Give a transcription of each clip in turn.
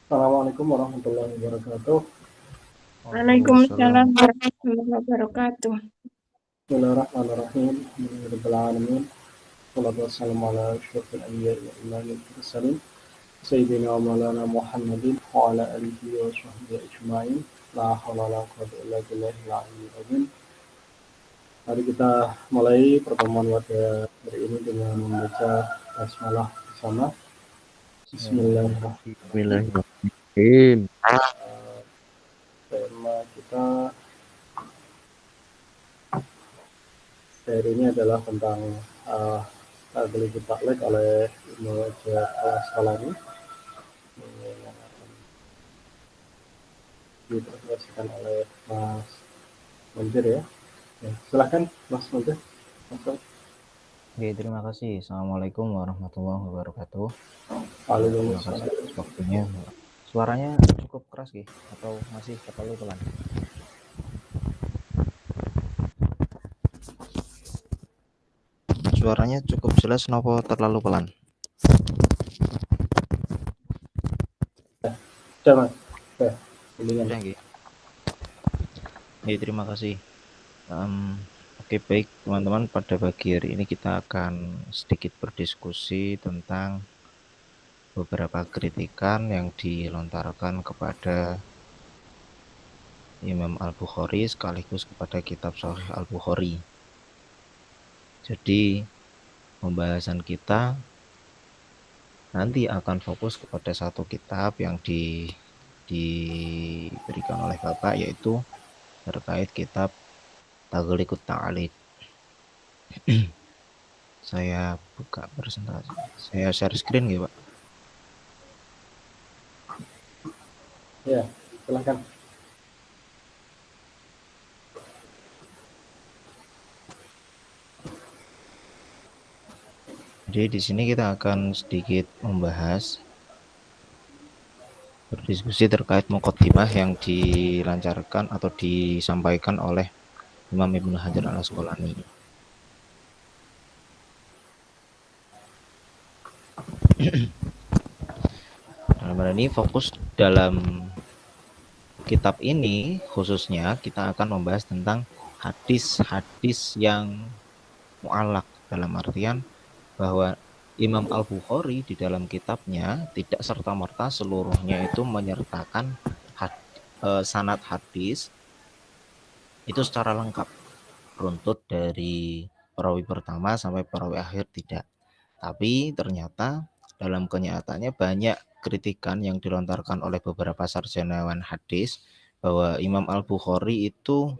Assalamualaikum warahmatullahi wabarakatuh. Waalaikumsalam. Waalaikumsalam warahmatullahi wabarakatuh. Bismillahirrahmanirrahim. Alhamdulillahirabbil alamin. Wassalatu wassalamu ala asyrofil anbiya'i wal mursalin sayyidina wa maulana Muhammadin wa ala alihi wa sahbihi ajmain. La haula wala quwwata illa billahil aliyyil azim. Mari kita mulai pertemuan pada hari ini dengan membaca basmalah bersama. Bismillahirrahmanirrahim. Bismillahirrahmanirrahim. Tema kita hari ini adalah tentang Tagli Taklek oleh Ibnu Hajar Al-Asqalani yang akan dipresentasikan oleh Mas Munzir ya. Silahkan Mas Munzir. Oke, terima kasih. Assalamualaikum warahmatullahi wabarakatuh. Terima kasih atas waktunya. Suaranya cukup keras Ki, atau masih terlalu pelan? Suaranya cukup jelas nopo terlalu pelan? Ya, Mas. Oke, terima kasih. Oke, baik teman-teman, pada pagi hari ini kita akan sedikit berdiskusi tentang beberapa kritikan yang dilontarkan kepada Imam Al-Bukhari sekaligus kepada kitab Sahih Al-Bukhari. Jadi pembahasan kita nanti akan fokus kepada satu kitab yang diberikan oleh Bapak, yaitu terkait kitab Taghliqut Ta'liq. Saya buka presentasi. Saya share screen ya, Pak. Ya, silakan. Jadi di sini kita akan sedikit membahas berdiskusi terkait muqaddimah yang dilancarkan atau disampaikan oleh Imam Ibnu Hajar Al-Asqalani. Dalam hal ini fokus dalam kitab ini khususnya kita akan membahas tentang hadis-hadis yang mu'allaq, dalam artian bahwa Imam Al-Bukhari di dalam kitabnya tidak serta-merta seluruhnya itu menyertakan sanad hadis itu secara lengkap, runtut dari perawi pertama sampai perawi akhir, tidak. Tapi ternyata dalam kenyataannya banyak kritikan yang dilontarkan oleh beberapa sarjanawan hadis bahwa Imam Al-Bukhari itu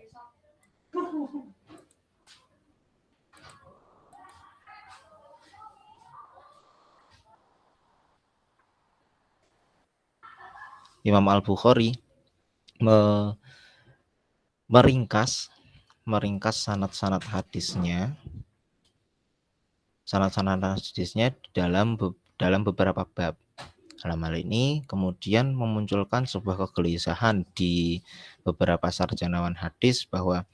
meringkas sanad-sanad hadisnya dalam beberapa bab. Dalam hal ini kemudian memunculkan sebuah kegelisahan di beberapa sarjanawan hadis bahwa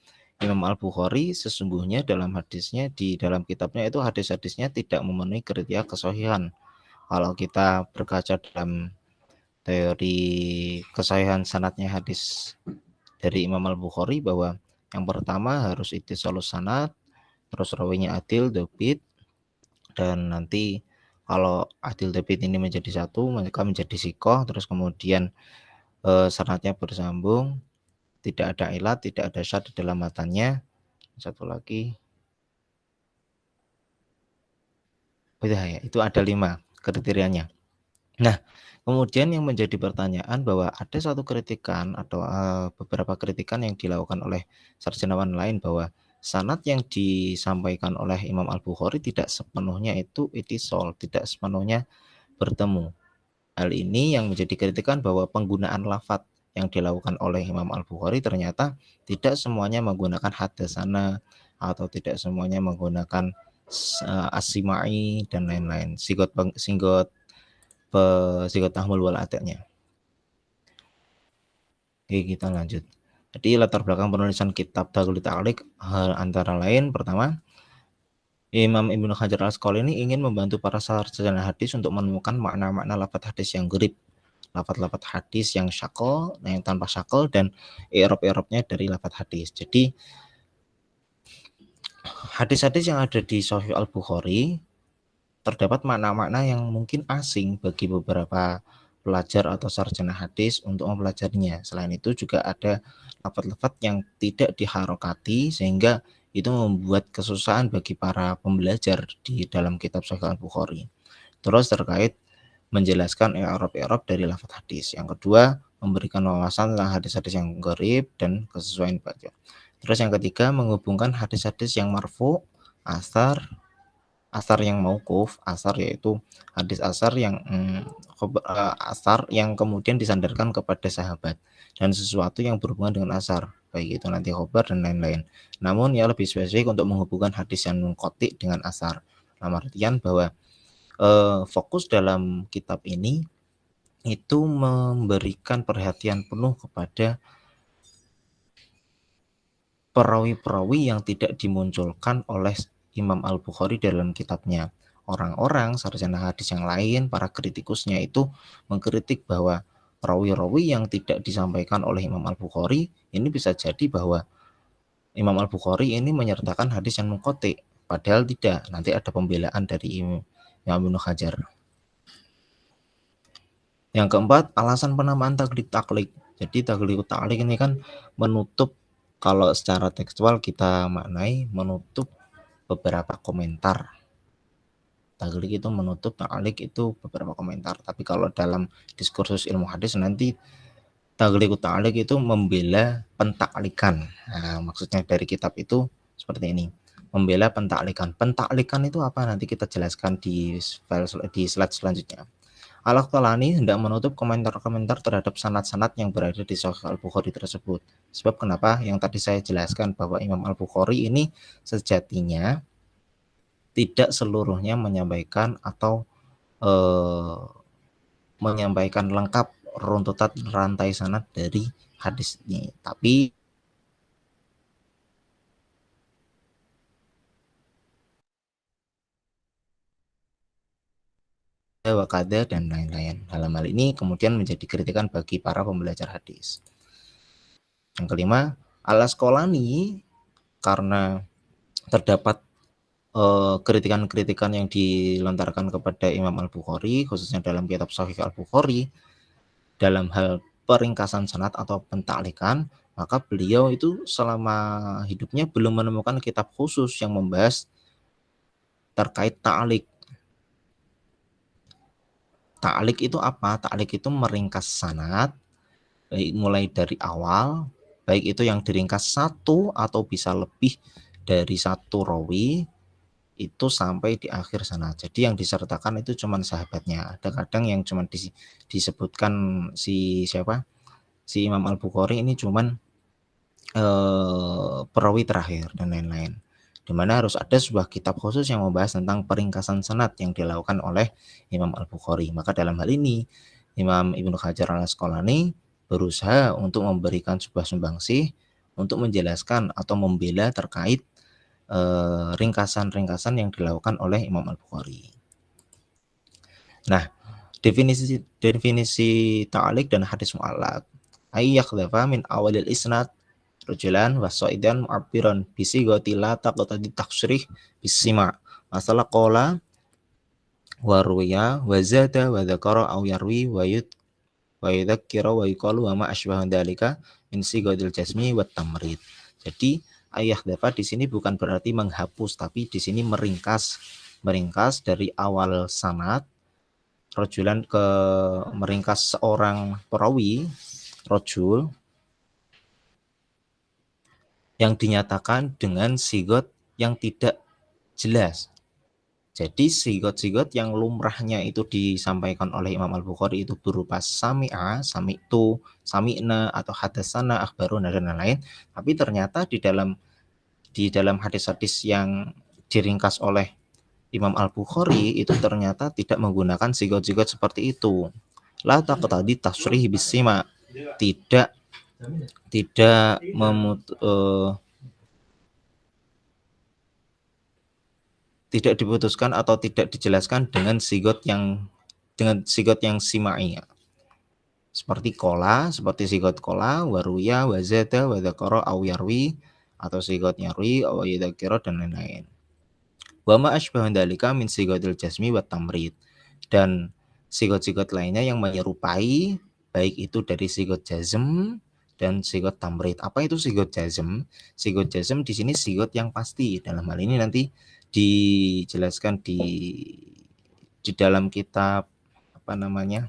Imam Al-Bukhari sesungguhnya dalam hadisnya, di dalam kitabnya itu hadis-hadisnya tidak memenuhi kriteria kesahihan. Kalau kita berkaca dalam teori kesahihan sanadnya hadis dari Imam Al-Bukhari, bahwa yang pertama harus ittisalus sanad, terus rawinya adil, dhabit, dan nanti kalau adil dhabit ini menjadi satu, maka menjadi sikoh, terus kemudian sanadnya bersambung, tidak ada ilat, tidak ada syad di dalam matanya. Satu lagi, itu ada 5 kriterianya. Nah, kemudian yang menjadi pertanyaan bahwa ada satu kritikan atau beberapa kritikan yang dilakukan oleh sarjanawan lain bahwa sanad yang disampaikan oleh Imam Al-Bukhari tidak sepenuhnya itu ittisal, tidak sepenuhnya bertemu. Hal ini yang menjadi kritikan bahwa penggunaan lafadz yang dilakukan oleh Imam Al-Bukhari ternyata tidak semuanya menggunakan hadasana atau tidak semuanya menggunakan as-simai dan lain-lain, sigot tahmul wal adanya. Oke, kita lanjut. Jadi latar belakang penulisan kitab Taghliqut Ta'liq antara lain, pertama, Imam Ibnu Hajar Al-Asqalani ingin membantu para sarjana hadis untuk menemukan makna-makna lafaz hadis yang gharib lafaz-lafaz hadis yang syakl, yang tanpa syakl, dan i'rab-i'rabnya dari lafaz hadis. Jadi hadis-hadis yang ada di Sahih Al-Bukhari terdapat makna-makna yang mungkin asing bagi beberapa pelajar atau sarjana hadis untuk mempelajarinya. Selain itu juga ada lafaz-lafaz yang tidak diharokati sehingga itu membuat kesusahan bagi para pembelajar di dalam kitab Sahih Al-Bukhari. Terus terkait menjelaskan i'rab-i'rab dari lafaz hadis. Yang kedua, memberikan wawasan tentang hadis-hadis yang gharib dan kesesuaian baca. Terus yang ketiga, menghubungkan hadis-hadis yang marfu, asar yang mauquf, asar yaitu hadis asar yang asar yang kemudian disandarkan kepada sahabat, dan sesuatu yang berhubungan dengan asar, baik itu nanti khobar dan lain-lain. Namun ya lebih spesifik untuk menghubungkan hadis yang munqati dengan asar. Dalam artian bahwa fokus dalam kitab ini itu memberikan perhatian penuh kepada perawi-perawi yang tidak dimunculkan oleh Imam Al-Bukhari dalam kitabnya. Orang-orang sarjana hadis yang lain, para kritikusnya itu mengkritik bahwa perawi-perawi yang tidak disampaikan oleh Imam Al-Bukhari ini bisa jadi bahwa Imam Al-Bukhari ini menyertakan hadis yang munqati, padahal tidak. Nanti ada pembelaan dari Imam Ibnu Hajar. Yang keempat, alasan penamaan taglid taklik. Jadi taglid taklik ini kan menutup, kalau secara tekstual kita maknai menutup beberapa komentar. Taglid itu menutup, ta'liq itu beberapa komentar. Tapi kalau dalam diskursus ilmu hadis nanti taglid ta'liq itu membela pentaklikan. Nah, maksudnya dari kitab itu seperti ini. Membela pentaklikan. Pentaklikan itu apa? Nanti kita jelaskan di slide selanjutnya. Al-Aqtalani hendak menutup komentar-komentar terhadap sanad-sanad yang berada di Sahih Al-Bukhari tersebut. Sebab kenapa? Yang tadi saya jelaskan bahwa Imam Al-Bukhari ini sejatinya tidak seluruhnya menyampaikan atau menyampaikan lengkap runtutan rantai sanad dari hadis ini. Tapi wakada dan lain-lain. Dalam hal ini kemudian menjadi kritikan bagi para pembelajar hadis. Yang kelima, Al-Asqalani karena terdapat kritikan-kritikan yang dilontarkan kepada Imam Al-Bukhari, khususnya dalam kitab Sahih Al-Bukhari, dalam hal peringkasan sanad atau pentaklikan, maka beliau itu selama hidupnya belum menemukan kitab khusus yang membahas terkait ta'liq. Ta'liq itu apa? Ta'liq itu meringkas sanad, baik mulai dari awal, baik itu yang diringkas satu atau bisa lebih dari satu rawi, itu sampai di akhir sana. Jadi yang disertakan itu cuma sahabatnya. Ada kadang yang cuma disebutkan si Imam Al-Bukhari ini cuman perawi terakhir dan lain-lain. Di mana harus ada sebuah kitab khusus yang membahas tentang peringkasan sanad yang dilakukan oleh Imam Al-Bukhari. Maka dalam hal ini Imam Ibnu Hajar Al-Asqalani berusaha untuk memberikan sebuah sumbangsih untuk menjelaskan atau membela terkait ringkasan-ringkasan yang dilakukan oleh Imam Al-Bukhari. Nah, definisi ta'liq dan hadis mu'allaq. Ayyakhdafa min awalil isnad rajulan wa sa'idan mu'abbiran bisigati la taqtadi taksyrih bisima. Masalah qala wa ruya wa zada wa dzakara aw yarwi wa yudzakkira wa yuqalu wa ma asbaha dzalika min sigatil jazmi wa tamrid. Jadi ayah dapat di sini bukan berarti menghapus, tapi di sini meringkas dari awal sanad rojulan ke meringkas seorang perawi rojul yang dinyatakan dengan sigot yang tidak jelas. Jadi sigot-sigot yang lumrahnya itu disampaikan oleh Imam Al-Bukhari itu berupa sami'a, sami'tu, sami'na, atau hadasana, akhbaruna, dan lain-lain. Tapi ternyata di dalam hadis-hadis yang diringkas oleh Imam Al-Bukhari itu ternyata tidak menggunakan sigot-sigot seperti itu. La taqtadi tasrih bisima, tidak diputuskan atau tidak dijelaskan dengan sigot yang simai. seperti kola, seperti sigot kola, waruya, wazada, wadakoro, awyarwi, atau sigot nyarwi, awyadakiro, dan lain-lain. Wa ma asbahu dzalika min sigotil jazmi wa tamrid. Dan sigot-sigot lainnya yang menyerupai, baik itu dari sigot jazm dan sigot tamrid. Apa itu sigot jazm? Sigot jazm di sini sigot yang pasti. Dalam hal ini nanti dijelaskan di dalam kitab apa namanya?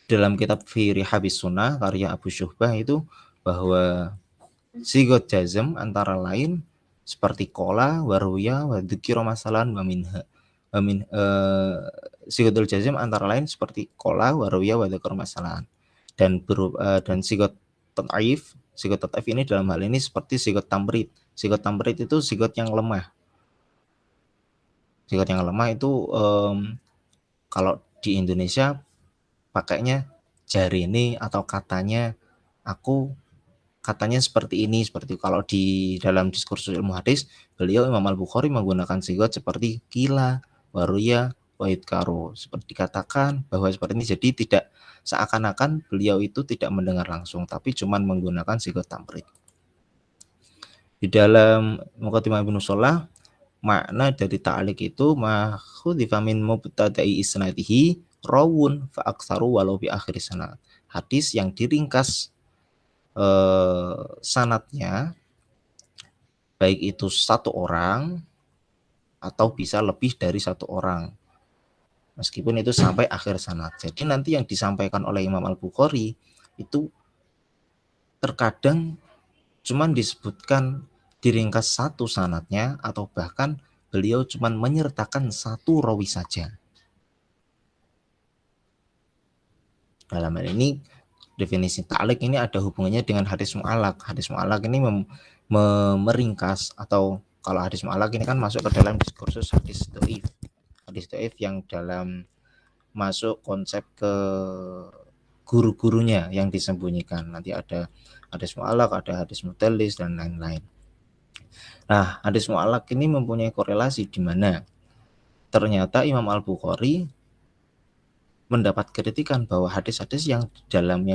Dalam kitab Fi Rihabis Sunnah karya Abu Syuhbah itu bahwa sigot jazm antara lain seperti kola, waruya, wadukiro masalan, sigotul jazm antara lain seperti kola, waruya, wadukiro masalan. Dan sigot tat'if ini dalam hal ini seperti sigot tamrid. Sigot tamrid itu sigot yang lemah. Sigot yang lemah itu kalau di Indonesia pakainya jari ini atau katanya seperti ini, seperti kalau di dalam diskursus ilmu hadis beliau Imam Al-Bukhari menggunakan sigot seperti kila, waruya, wayudkaro, seperti dikatakan bahwa seperti ini. Jadi tidak seakan-akan beliau itu tidak mendengar langsung tapi cuman menggunakan sigot tamrid. Di dalam Muqaddimah Ibnu Shalah makna dari ta'liq itu makhudhifa min mubtada'i isnadihi rawun fa aktsaru walau bi akhir sanad. Hadis yang diringkas sanadnya baik itu satu orang atau bisa lebih dari satu orang meskipun itu sampai akhir sanad. Jadi nanti yang disampaikan oleh Imam Al-Bukhari itu terkadang cuman disebutkan diringkas satu sanadnya atau bahkan beliau cuman menyertakan satu rawi saja. Dalam hal ini definisi ta'liq ini ada hubungannya dengan hadis mu'allaq. Hadis mu'allaq ini meringkas, atau kalau hadis mu'allaq ini kan masuk ke dalam diskursus hadis dhaif. Hadis dhaif yang dalam masuk konsep ke guru-gurunya yang disembunyikan. Nanti ada hadis mu'allaq, ada hadis mudallis dan lain-lain. Nah, hadis mu'allaq ini mempunyai korelasi di mana ternyata Imam Al-Bukhari mendapat kritikan bahwa hadis-hadis yang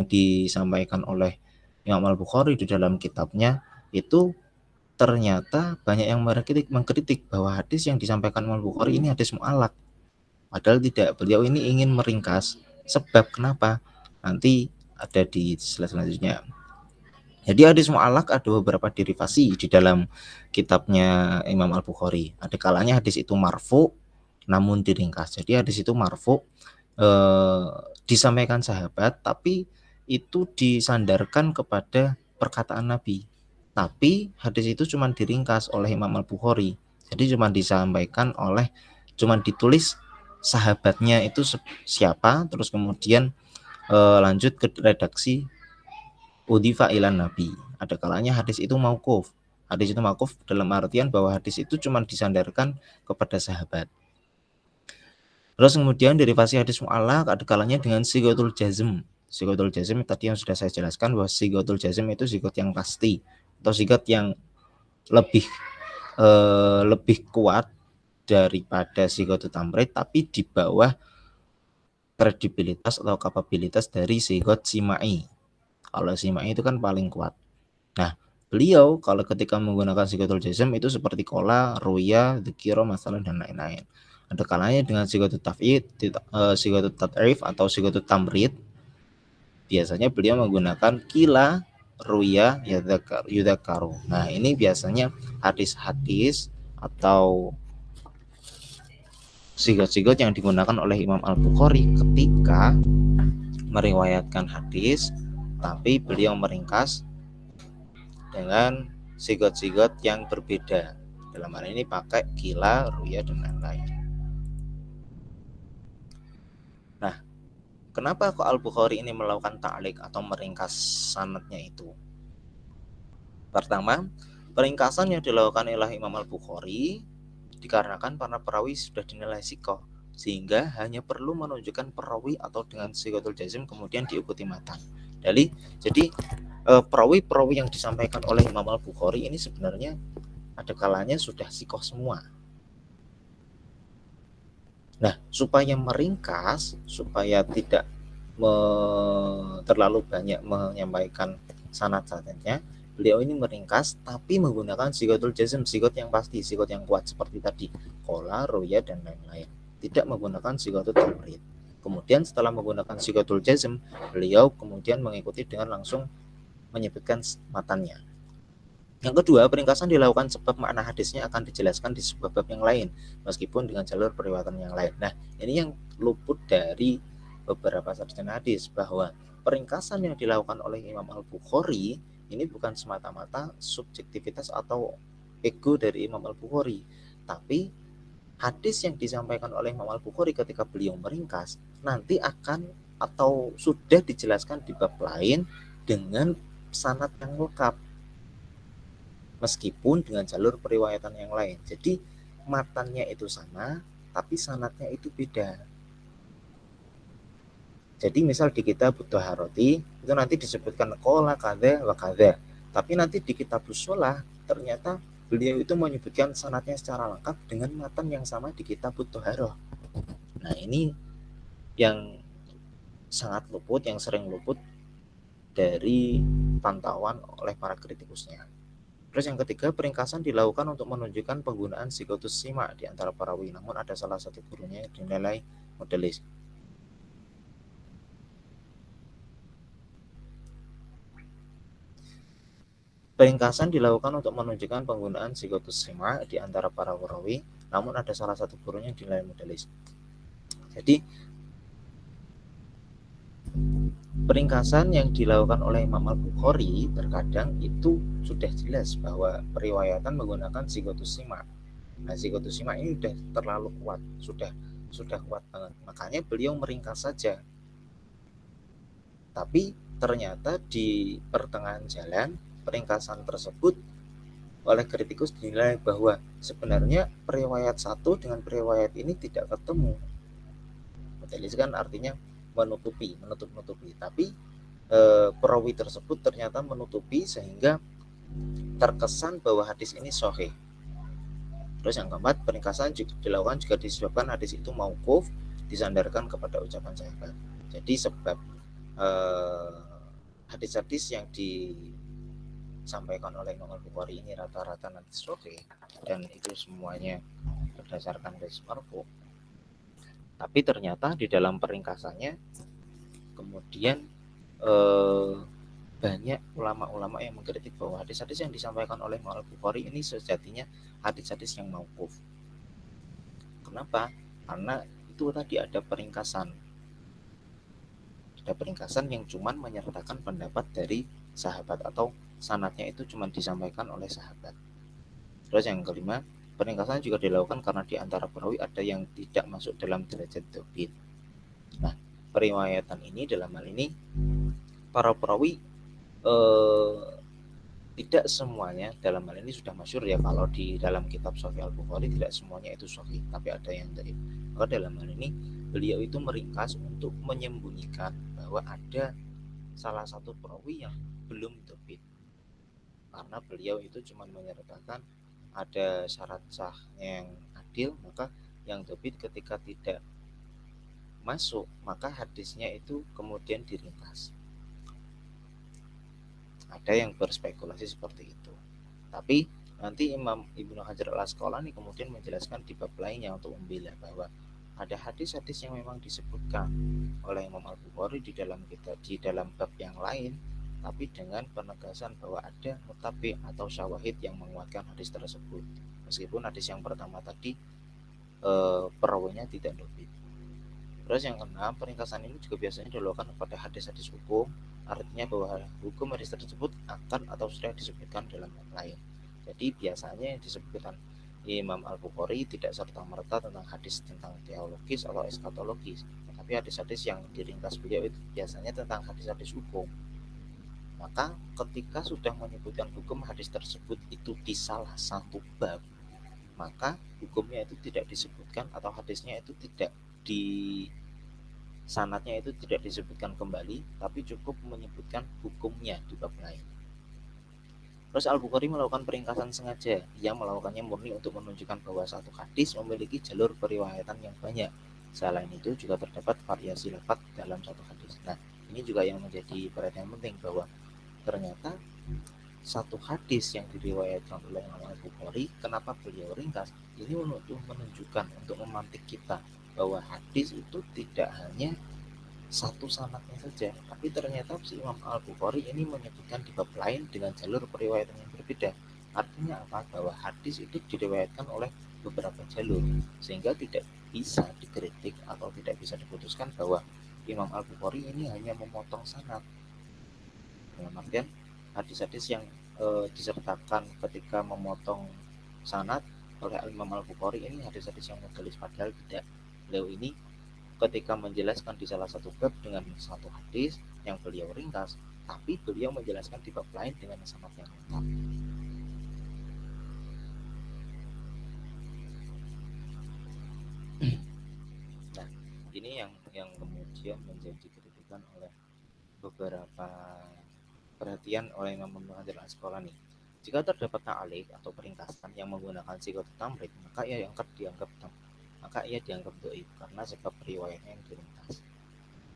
disampaikan oleh Imam Al-Bukhari di dalam kitabnya itu ternyata banyak yang mengkritik bahwa hadis yang disampaikan Imam Al-Bukhari ini hadis mu'allaq. Padahal tidak, beliau ini ingin meringkas. Sebab kenapa? Nanti ada di slide selanjutnya. Jadi hadis mu'allaq ada beberapa derivasi di dalam kitabnya Imam Al-Bukhari. Ada kalanya hadis itu marfu namun diringkas. Jadi hadis itu marfu disampaikan sahabat tapi itu disandarkan kepada perkataan Nabi. Tapi hadis itu cuma diringkas oleh Imam Al-Bukhari. Jadi cuma ditulis sahabatnya itu siapa, terus kemudian lanjut ke redaksi udhifa ilan Nabi. Ada kalanya hadis itu mauquf. Hadis itu mauquf dalam artian bahwa hadis itu cuma disandarkan kepada sahabat. Terus kemudian derivasi hadis mu'allaq ada kalanya dengan sigotul jazm. Sigotul jazm tadi yang sudah saya jelaskan bahwa sigotul jazm itu sigot yang pasti atau sigot yang lebih kuat daripada sigotul tamrid tapi di bawah kredibilitas atau kapabilitas dari sigot simai. Kalau simai itu kan paling kuat. Nah, beliau kalau ketika menggunakan sigotul jazm itu seperti kola, ruya, dzikiro, masalah dan lain-lain. Ada kalanya dengan sigotul taf'id, sigotul tat'if atau sigotul tamrid. Biasanya beliau menggunakan kila, ruya, yudhakaru. Nah, ini biasanya hadis-hadis atau sigot-sigot yang digunakan oleh Imam Al-Bukhari ketika meriwayatkan hadis, tapi beliau meringkas dengan sigot-sigot yang berbeda. Dalam hal ini pakai kila, ruya dan lain-lain. Nah, kenapa kok Al-Bukhari ini melakukan ta'liq atau meringkas sanadnya itu? Pertama, peringkasan yang dilakukan oleh Imam Al-Bukhari dikarenakan para perawi sudah dinilai sikoh, sehingga hanya perlu menunjukkan perawi atau dengan sigotul jazm kemudian diikuti matan. Jadi perawi-perawi yang disampaikan oleh Imam Al-Bukhari ini sebenarnya ada kalanya sudah sikoh semua. Nah, supaya meringkas, supaya tidak terlalu banyak menyampaikan sanad-sanadnya, beliau ini meringkas tapi menggunakan sigotul jazm, sigot yang pasti, sigot yang kuat seperti tadi, qola, roya, dan lain-lain. Tidak menggunakan sigotul tamrid. Kemudian setelah menggunakan sigotul jazm, beliau kemudian mengikuti dengan langsung menyebutkan matannya. Yang kedua, peringkasan dilakukan sebab makna hadisnya akan dijelaskan di sebuah bab yang lain, meskipun dengan jalur periwayatan yang lain. Nah, ini yang luput dari beberapa sarjana hadis, bahwa peringkasan yang dilakukan oleh Imam Al-Bukhari ini bukan semata-mata subjektivitas atau ego dari Imam Al-Bukhari, tapi hadis yang disampaikan oleh Imam Al-Bukhari ketika beliau meringkas nanti akan atau sudah dijelaskan di bab lain dengan sanad yang lengkap, meskipun dengan jalur periwayatan yang lain. Jadi matannya itu sama, tapi sanadnya itu beda. Jadi misal di kitab Taharati itu nanti disebutkan qola kadza wa kadza, tapi nanti di kitab Shalah ternyata beliau itu menyebutkan sanadnya secara lengkap dengan matan yang sama di kitab Taharah. Nah, ini yang sangat luput, yang sering luput dari pantauan oleh para kritikusnya. Terus yang ketiga, peringkasan dilakukan untuk menunjukkan penggunaan sigotus sima di antara para rawi, namun ada salah satu gurunya yang dinilai modelis. Peringkasan dilakukan untuk menunjukkan penggunaan sigotus sima di antara para rawi, namun ada salah satu gurunya yang dinilai modelis. Jadi peringkasan yang dilakukan oleh Imam Al-Bukhari terkadang itu sudah jelas bahwa periwayatan menggunakan sigotus sima. Nah, sigotus sima ini sudah terlalu kuat, sudah kuat banget. Makanya beliau meringkas saja. Tapi ternyata di pertengahan jalan peringkasan tersebut oleh kritikus dinilai bahwa sebenarnya periwayat satu dengan periwayat ini tidak ketemu. Modelis kan artinya menutupi, tapi perawi tersebut ternyata menutupi sehingga terkesan bahwa hadis ini sahih. Terus yang keempat, peringkasan juga dilakukan juga disebabkan hadis itu mauquf, disandarkan kepada ucapan sahabat. Jadi sebab hadis-hadis yang disampaikan oleh Imam Al-Bukhari ini rata-rata nanti sahih dan itu semuanya berdasarkan hadis marfu. Tapi ternyata di dalam peringkasannya kemudian banyak ulama-ulama yang mengkritik bahwa hadis-hadis yang disampaikan oleh Imam Al-Bukhari ini sejatinya hadis-hadis yang mauquf. Kenapa? Karena itu tadi ada peringkasan yang cuman menyertakan pendapat dari sahabat atau sanadnya itu cuman disampaikan oleh sahabat. Terus yang kelima, peringkasan juga dilakukan karena di antara perawi ada yang tidak masuk dalam derajat dzabit. Nah, periwayatan ini dalam hal ini para perawi tidak semuanya dalam hal ini sudah masyhur ya, kalau di dalam kitab Sahih Al-Bukhari tidak semuanya itu sahih, tapi ada yang dhaif. Maka dalam hal ini beliau itu meringkas untuk menyembunyikan bahwa ada salah satu perawi yang belum dzabit. Karena beliau itu cuma menyertakan ada syarat sahnya yang adil, maka yang dzabit ketika tidak masuk maka hadisnya itu kemudian diringkas. Ada yang berspekulasi seperti itu. Tapi nanti Imam Ibnu Hajar Al-Asqalani kemudian menjelaskan di bab lainnya untuk membela bahwa ada hadis-hadis yang memang disebutkan oleh Imam Al-Bukhari di dalam bab yang lain, tapi dengan penegasan bahwa ada mutabi atau syawahid yang menguatkan hadis tersebut. Meskipun hadis yang pertama tadi perawinya tidak dzabit. Terus yang keenam, peringkasan ini juga biasanya dilakukan pada hadis-hadis hukum, artinya bahwa hukum hadis tersebut akan atau sudah disebutkan dalam bab lain. Jadi biasanya yang disebutkan Imam Al-Bukhari tidak serta-merta tentang hadis tentang teologis atau eskatologis, tapi hadis-hadis yang diringkas beliau itu biasanya tentang hadis-hadis hukum. Maka ketika sudah menyebutkan hukum hadis tersebut itu di salah satu bab, maka hukumnya itu tidak disebutkan atau hadisnya itu tidak sanadnya itu tidak disebutkan kembali, tapi cukup menyebutkan hukumnya di bab lain. Terus Al-Bukhari melakukan peringkasan sengaja. Ia melakukannya murni untuk menunjukkan bahwa satu hadis memiliki jalur periwayatan yang banyak. Selain itu juga terdapat variasi lafaz dalam satu hadis. Nah, ini juga yang menjadi perhatian penting bahwa ternyata satu hadis yang diriwayatkan oleh Imam Al-Bukhari, kenapa beliau ringkas? Ini untuk menunjukkan, untuk memantik kita bahwa hadis itu tidak hanya satu sanadnya saja, tapi ternyata si Imam Al-Bukhari ini menyebutkan di bab lain dengan jalur periwayatan yang berbeda. Artinya apa? Bahwa hadis itu diriwayatkan oleh beberapa jalur, sehingga tidak bisa dikritik atau tidak bisa diputuskan bahwa Imam Al-Bukhari ini hanya memotong sanad. Dalam artian hadis-hadis yang disertakan ketika memotong sanad oleh Imam Al-Bukhari ini hadis-hadis yang mudhalis, padahal tidak. Beliau ini ketika menjelaskan di salah satu bab dengan satu hadis yang beliau ringkas, tapi beliau menjelaskan di bab lain dengan sanad yang lengkap. Nah, ini yang kemudian menjadi kritikan oleh beberapa perhatian oleh Imam Ibnu Hajar Al-Asqalani. Jika terdapat ta'liq atau peringkasan yang menggunakan sigat tamrid, maka ia dianggap dhaif karena sebab riwayatnya yang diringkas.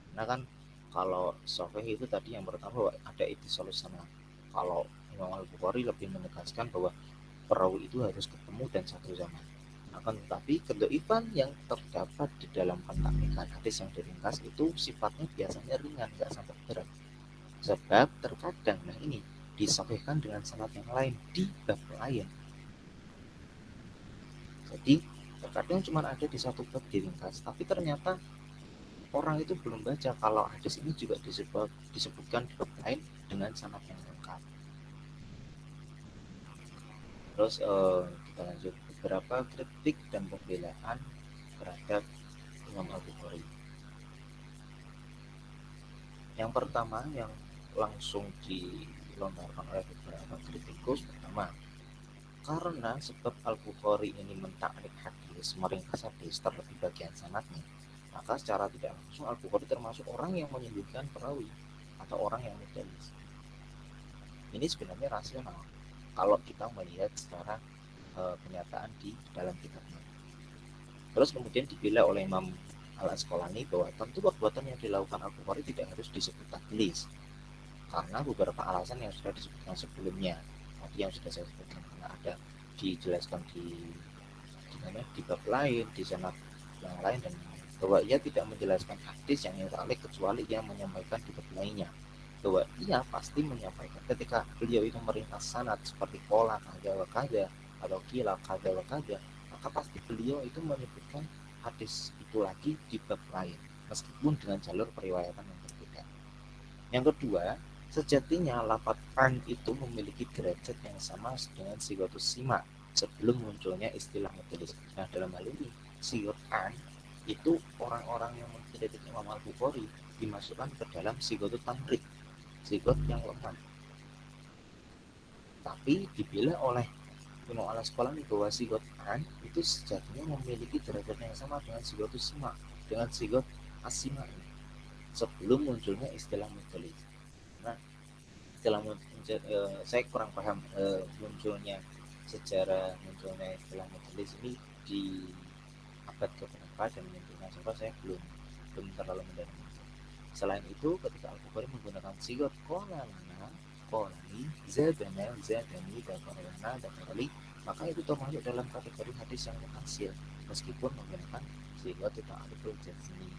Karena kan kalau sahih itu tadi yang pertama bahwa ada ittisalus sanad. Kalau Imam Al-Bukhari lebih menegaskan bahwa perawi itu harus ketemu dan satu zaman. Akan tetapi kedhaifan yang terdapat di dalam pentaklikan hadis yang diringkas itu sifatnya biasanya ringan, nggak sampai berat. Sebab terkadang ini disahihkan dengan sanad yang lain di bab lain. Jadi terkadang cuma ada di satu bab diringkas, tapi ternyata orang itu belum baca kalau hadis ini juga disebutkan di bab lain dengan sanad yang lengkap. Terus kita lanjut beberapa kritik dan pembelaan terhadap Imam Al-Bukhari. Yang pertama yang langsung dilontarkan oleh beberapa kritikus, pertama, karena sebab Al-Bukhari ini mentaklik hadis, meringkas hadis terlebih bagian sanadnya, maka secara tidak langsung Al-Bukhari termasuk orang yang menyebutkan perawi atau orang yang mudhalis. Ini sebenarnya rasional kalau kita melihat secara kenyataan di dalam kitabnya. Terus kemudian dibela oleh Imam Al-Asqalani bahwa tentu perbuatan yang dilakukan Al-Bukhari tidak harus disebut tadlis karena beberapa alasan yang sudah disebutkan sebelumnya, tadi yang sudah saya sebutkan, karena ada dijelaskan di bab lain, di sanad yang lain, dan bahwa ia tidak menjelaskan hadis yang mutlak kecuali ia menyampaikan di bab lainnya, bahwa ia pasti menyampaikan ketika beliau itu meringkas sanad seperti qala kada wa kada atau qila kada wa kada, maka pasti beliau itu menyebutkan hadis itu lagi di bab lain meskipun dengan jalur periwayatan yang berbeda. Yang kedua, sejatinya lafaz an itu memiliki derajat yang sama dengan sigatus sima sebelum munculnya istilah mudhalis. Nah, dalam hal ini sigat an itu orang-orang yang mengkritik Imam Al-Bukhari dimasukkan ke dalam sigatut tamrid, sigat yang lemah. Tapi dibela oleh Imam Al-Asqalani bahwa sigat an itu sejatinya memiliki derajat yang sama dengan sigatus sima, dengan sigat as-sima sebelum munculnya istilah mudhalis. Nah, istilah saya kurang paham munculnya istilah mudhalis ini di abad keberapa dan munculnya siapa, saya belum terlalu mendalami. Selain itu, ketika Al-Bukhari menggunakan sigat qala lana, qolani, zadana, zadani, dakarana, dakarali, maka itu termasuk dalam kategori hadis yang mutasil meskipun menggunakan sigat ta'riful jazmi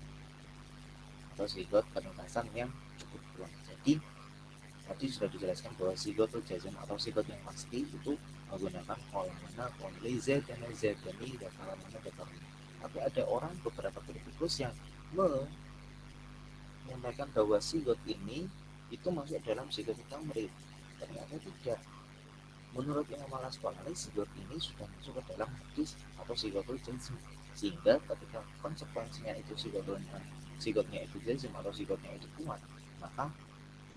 atau sigat penugasan yang cukup kuat. Jadi tadi sudah dijelaskan bahwa sigatul jazm atau sigat yang pasti itu menggunakan qolana, qoli, zadana, zadani, dakarana, dakarali. Tapi ada orang, beberapa kritikus yang menyampaikan bahwa sigat ini itu masuk dalam sigat tamrid. Ternyata tidak. Menurut Imam Al-Asqalani, sigat ini sudah masuk ke dalam hadis atau sigatul jazm, sehingga ketika konsekuensinya itu sigatnya itu jazm atau sigatnya itu kuat, maka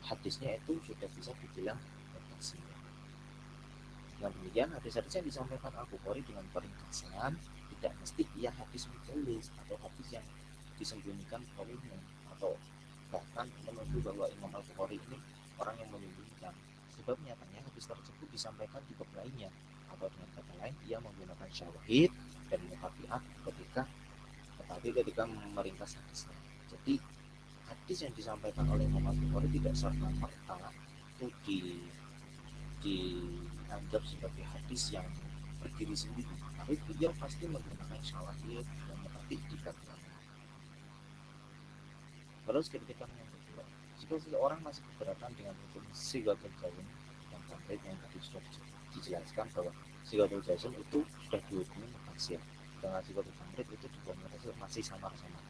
hadisnya itu sudah bisa dibilang mutasil. Dengan demikian, hadis-hadis yang disampaikan Al-Bukhari dengan peringkasan tidak mesti ia hadis mudhalis atau hadis yang disembunyikan perawinya, atau bahkan menuduh bahwa Imam Al-Bukhari ini orang yang menyembunyikan. Sebab nyatanya hadis tersebut disampaikan di bab lainnya, atau dengan kata lain ia menggunakan syawahid dan mutabiat ketika tapi ketika meringkas hadisnya. Jadi hadis yang disampaikan oleh Imam Al-Bukhari tidak serta-merta itu dianggap sebagai hadis yang berdiri sendiri, tapi beliau pasti menggunakan syawahid dan mengerti dikatakan. Terus ketika yang kedua, jika seseorang masih keberatan dengan hukum sighatul jazm dan tamrid yang tadi sudah dijelaskan bahwa sighatul jazm itu sudah dihukumi mutasil, dengan sighatul tamrid itu dihukumi mutasil masih samar-samar.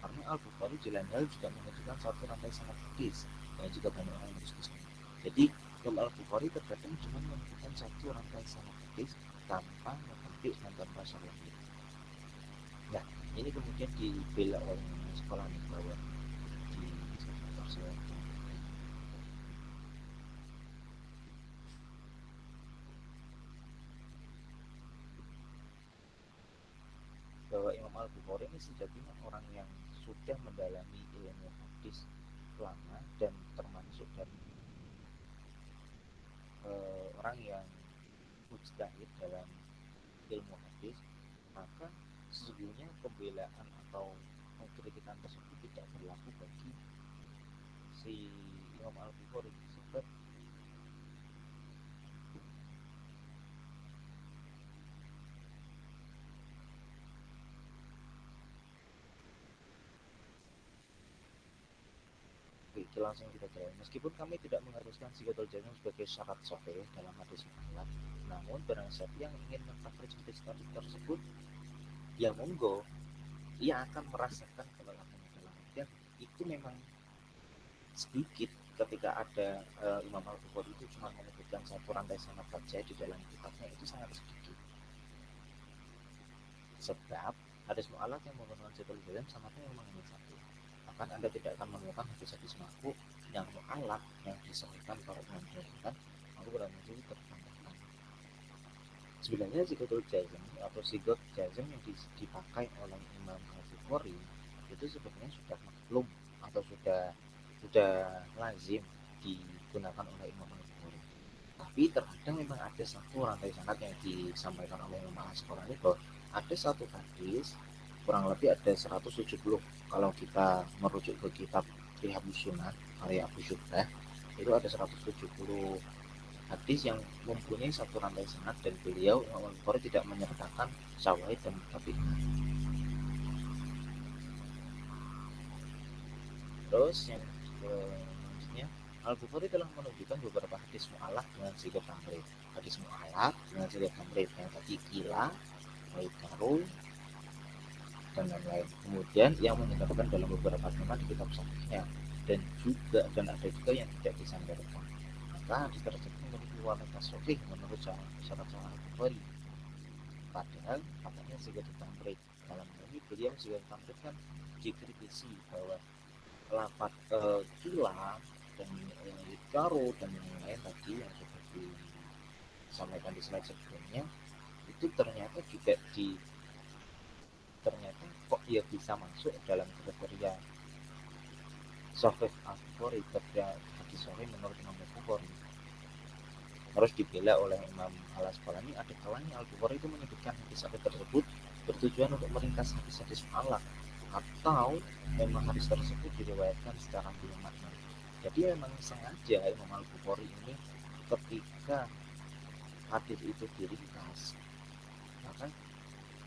Karena Al-Bukhari di lain hal juga menunjukkan satu rantai sanad hadis yang juga banyak orang yang berdiskusi. Jadi Imam Al-Bukhari terkadang cuma menunjukkan satu rantai sanad hadis tanpa mengerti dan tanpa syarah. Nah, ini kemudian dibela oleh sekolah bahwa bahwa Imam Al-Bukhari ini sejatinya orang yang sudah mendalami ilmu hadis lama dan termasuk dari orang yang mujtahid dalam ilmu hadis, maka sesungguhnya pembelaan atau kritikan tersebut tidak berlaku bagi si Imam Al-Bukhari. Sebab Oke, langsung kita jalan. Meskipun kami tidak mengharuskan sighatul jazm sebagai syarat sahih dalam hadis mutlak, namun barang siapa yang ingin mengcover hadis tersebut, ya monggo, ia akan merasakan kelelahan dalam dan itu memang sedikit ketika ada Imam Al-Bukhari itu cuma menyebutkan satu rantai sanad saja di dalam kitabnya, itu sangat sedikit. Sebab hadis mu'allaq yang menggunakan sighatul jazm sanadnya memang hanya satu. Bahkan Anda tidak akan menemukan hadis-hadis marfu yang mu'allaq yang disahihkan para ulama kan, aku berani tertambahkan. Sebenarnya sighatul jazm atau sighat jazm yang dipakai oleh Imam Al-Bukhari itu sebenarnya sudah maklum atau sudah lazim digunakan oleh Imam Al-Bukhari. Tapi terkadang memang ada satu rantai sanad yang disampaikan oleh Imam Al-Asqalani bahwa ada satu hadis kurang lebih ada 170 kalau kita merujuk ke kitab Riyadhus Sunan karya Abu Syubah, itu ada 170 hadis yang mempunyai satu rantai sanad dan beliau Imam Al-Bukhari tidak menyertakan syawahid dan mutabik. Terus yang selanjutnya, Al-Bukhari telah menunjukkan beberapa hadis mu'allaq dengan sighat tamrid. Hadis mu'allaq dengan sighat tamrid yang tadi kila, karu, dan lain-lain. Kemudian yang menyebabkan dalam beberapa tema di kitab sahihnya dan ada juga yang tidak disandarkan. Maka hadis tersebut memiliki kualitas sahih menurut syarat Al-Bukhari. Padahal katanya sighat tamrid. Dalam ini beliau sighat tamrid kan dikritisi bahwa lafaz kila dan karo dan lain-lain tadi yang seperti disampaikan di slide sebelumnya itu ternyata juga ternyata kok dia bisa masuk dalam kriteria sahih Al-Bukhari, kriteria hadis sahih menurut Imam Al-Bukhari. Harus dibela oleh Imam Al-Asqalani. Ada kalanya Al-Bukhari itu menyebutkan hadis tersebut bertujuan untuk meringkas hadis-hadis mu'allaq atau memang hadis tersebut diriwayatkan secara belum makna. Jadi memang sengaja Imam Al-Bukhari ini ketika hadis itu diringkas, maka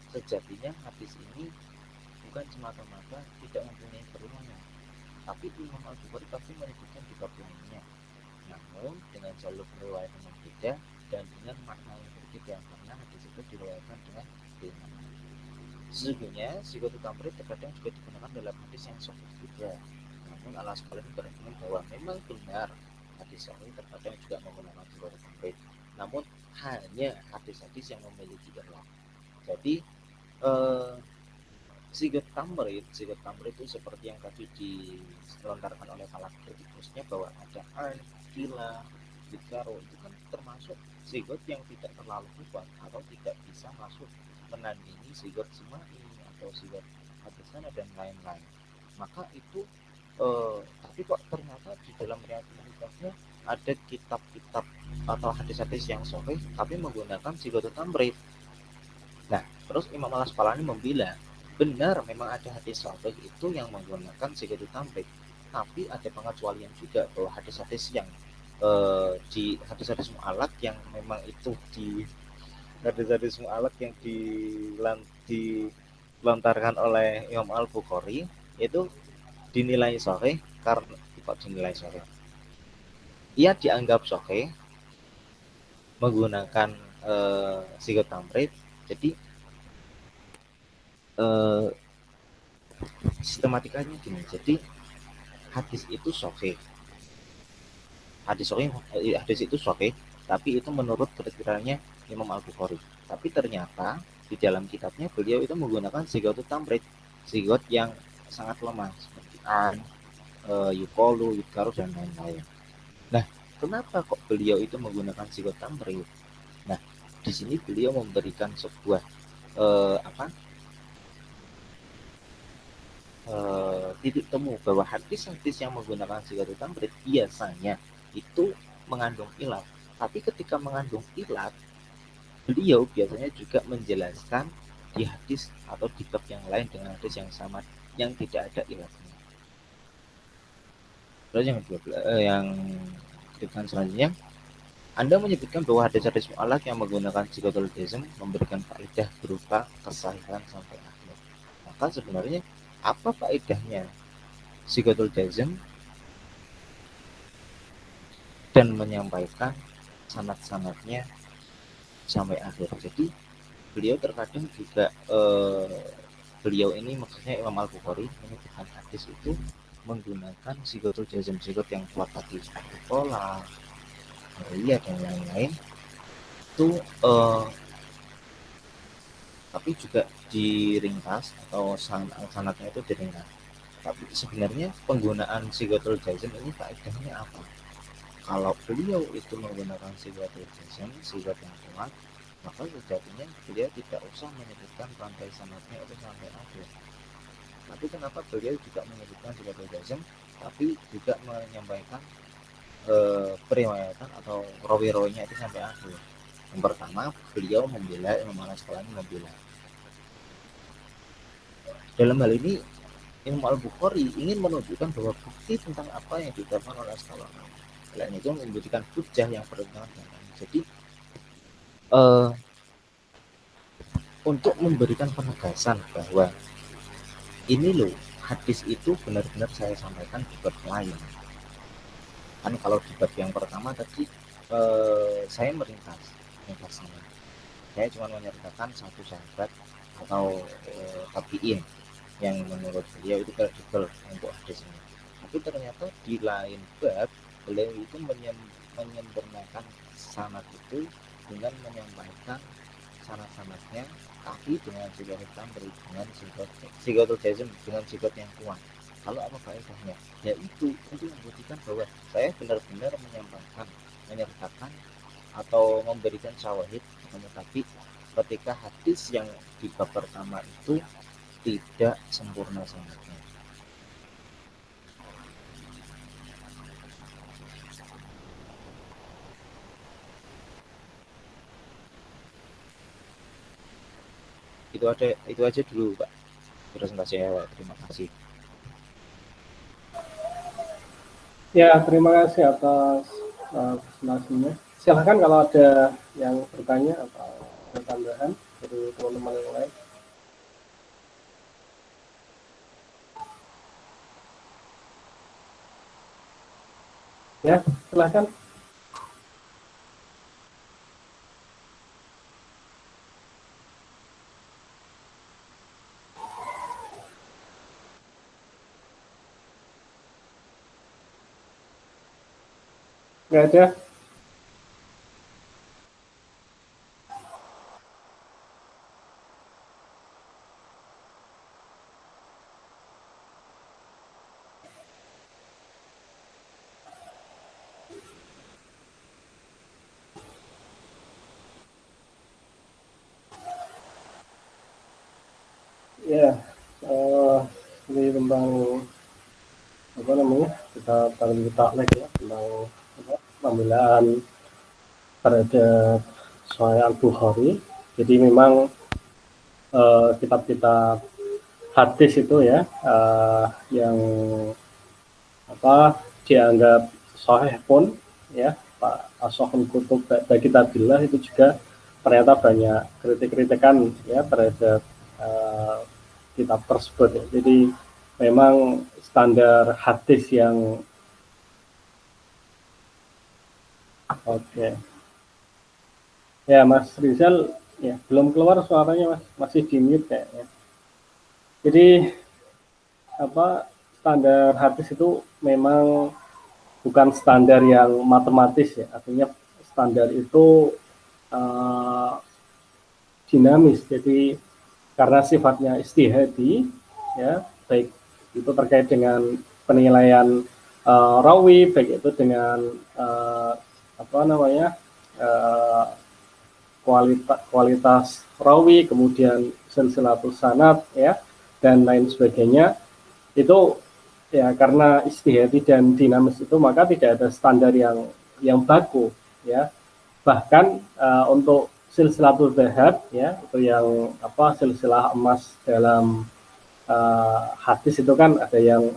sejatinya hadis ini bukan semata-mata tidak mempunyai perulangan, tapi Imam Al-Bukhari pasti menyebutkan di bab lainnya, namun dengan jalur riwayat yang berbeda dan dengan makna yang berbeda karena hadis itu diriwayatkan dengan makna. Sesungguhnya sighatul tamrid terkadang juga digunakan dalam hadis yang sahih juga. Namun Al-Asqalani berpendapat bahwa memang benar hadis sahih terkadang juga menggunakan sighatul tamrid, namun hanya hadis-hadis yang memiliki ilah. Jadi sighat tamrid itu seperti yang tadi dilontarkan oleh para kritikusnya bahwa ada an, kila, dikaro, itu kan termasuk sighat yang tidak terlalu kuat atau tidak bisa masuk menandingi sighat semai atau sighat hadisana dan lain-lain. Maka itu tapi kok ternyata di dalam realitasnya ada kitab-kitab atau hadis-hadis yang sahih tapi menggunakan sighatul tamrid. Nah, terus Imam Al-Asqalani membela benar memang ada hadis sahih itu yang menggunakan sigatul tamrid, tapi ada pengecualian juga bahwa hadis-hadis yang di hadis-hadis mu'allaq yang memang itu di hadis-hadis mu'allaq yang dilontarkan oleh Imam Al-Bukhari itu dinilai sahih karena kok dinilai sahih. Ia dianggap sahih menggunakan sigatul tamrid. Jadi sistematikanya gini. Jadi hadis itu sahih. Hadis itu sahih, tapi itu menurut perkiraannya Imam Al-Bukhari. Tapi ternyata di dalam kitabnya beliau itu menggunakan sigatul tamrid, sigot yang sangat lemah seperti an, yukolu, yukaru dan lain-lain. Nah, kenapa kok beliau itu menggunakan sigot tamrid? Nah, di sini beliau memberikan sebuah titik temu bahwa hadis-hadis yang menggunakan sigatul tamrid biasanya itu mengandung ilat. Tapi ketika mengandung ilat, beliau biasanya juga menjelaskan di hadis atau di bab yang lain dengan hadis yang sama yang tidak ada ilatnya. Terus yang selanjutnya, Anda menyebutkan bahwa hadis-hadis mu'allaq yang menggunakan sigatul jazm memberikan faedah berupa kesahihan sampai akhir. Maka sebenarnya apa faedahnya sigatul jazm dan menyampaikan sanad-sanadnya sampai akhir? Jadi beliau terkadang juga beliau ini maksudnya Imam Al-Bukhari menyebutkan hadis itu menggunakan sigatul jazm, sigot yang kuat tadi seperti pola, iya dan lain-lain itu tapi juga diringkas atau sanadnya itu diringkas. Tapi sebenarnya penggunaan sigatul jazm ini faedahnya apa? Kalau beliau itu menggunakan sigatul jazm, sigat yang kuat, maka sejatinya beliau tidak usah menyebutkan rantai sanadnya itu sampai akhir. Tapi kenapa beliau juga menyebutkan sigatul jazm, tapi juga menyampaikan periwayatan atau rawi-rawinya itu sampai akhir? Yang pertama, beliau membela Imam Al-Asqalani membela. Dalam hal ini Imam Al-Bukhari ingin menunjukkan bahwa bukti tentang apa yang diucapkan oleh Asqalani. Selain itu memberikan hujah yang bertentangan dengan. Jadi untuk memberikan penegasan bahwa ini loh hadis itu benar-benar saya sampaikan di bab lain. Kan kalau di bab yang pertama tadi saya meringkasnya. Saya cuma menyertakan satu sahabat atau tabi'in yang menurut beliau itu kredibel untuk hadis ini. Tapi ternyata di lain bab beliau itu menyempurnakan sanad itu dengan menyampaikan sanad-sanadnya tapi dengan sigatul tamrid, dengan sigatul jazm, dengan sigat yang kuat. Kalau apa faedahnya? Yaitu untuk membuktikan bahwa saya benar-benar menyampaikan, menyertakan atau memberikan syawahid, tapi ketika hadis yang di bab pertama itu tidak sempurna sanadnya. Itu aja dulu Pak presentasi saya. Terima kasih. Ya, terima kasih atas presentasinya. Silahkan kalau ada yang bertanya atau ada tambahan dari teman-teman yang lain. Ya, silahkan. Nggak ada. Ya, ini tentang apa namanya, kita taklek ya, tentang pembelaan terhadap Sahih Al-Bukhari. Jadi memang kitab-kitab hadis itu ya yang dianggap sahih pun ya Pak Ashahul Kutub bagi kitabillah itu juga ternyata banyak kritik-kritikan ya terhadap kitab tersebut ya. Jadi memang standar hadis yang ya Mas Rizal ya belum keluar suaranya Mas, masih di mute kayaknya. Jadi standar hadis itu memang bukan standar yang matematis ya, artinya standar itu dinamis. Jadi karena sifatnya istihadi ya, baik itu terkait dengan penilaian rawi, baik itu dengan kualitas rawi, kemudian silsilatus sanad ya dan lain sebagainya, itu ya karena istihadi dan dinamis itu maka tidak ada standar yang baku ya. Bahkan untuk silsilatul dzahab ya, itu yang silsilah emas dalam hadis itu kan ada yang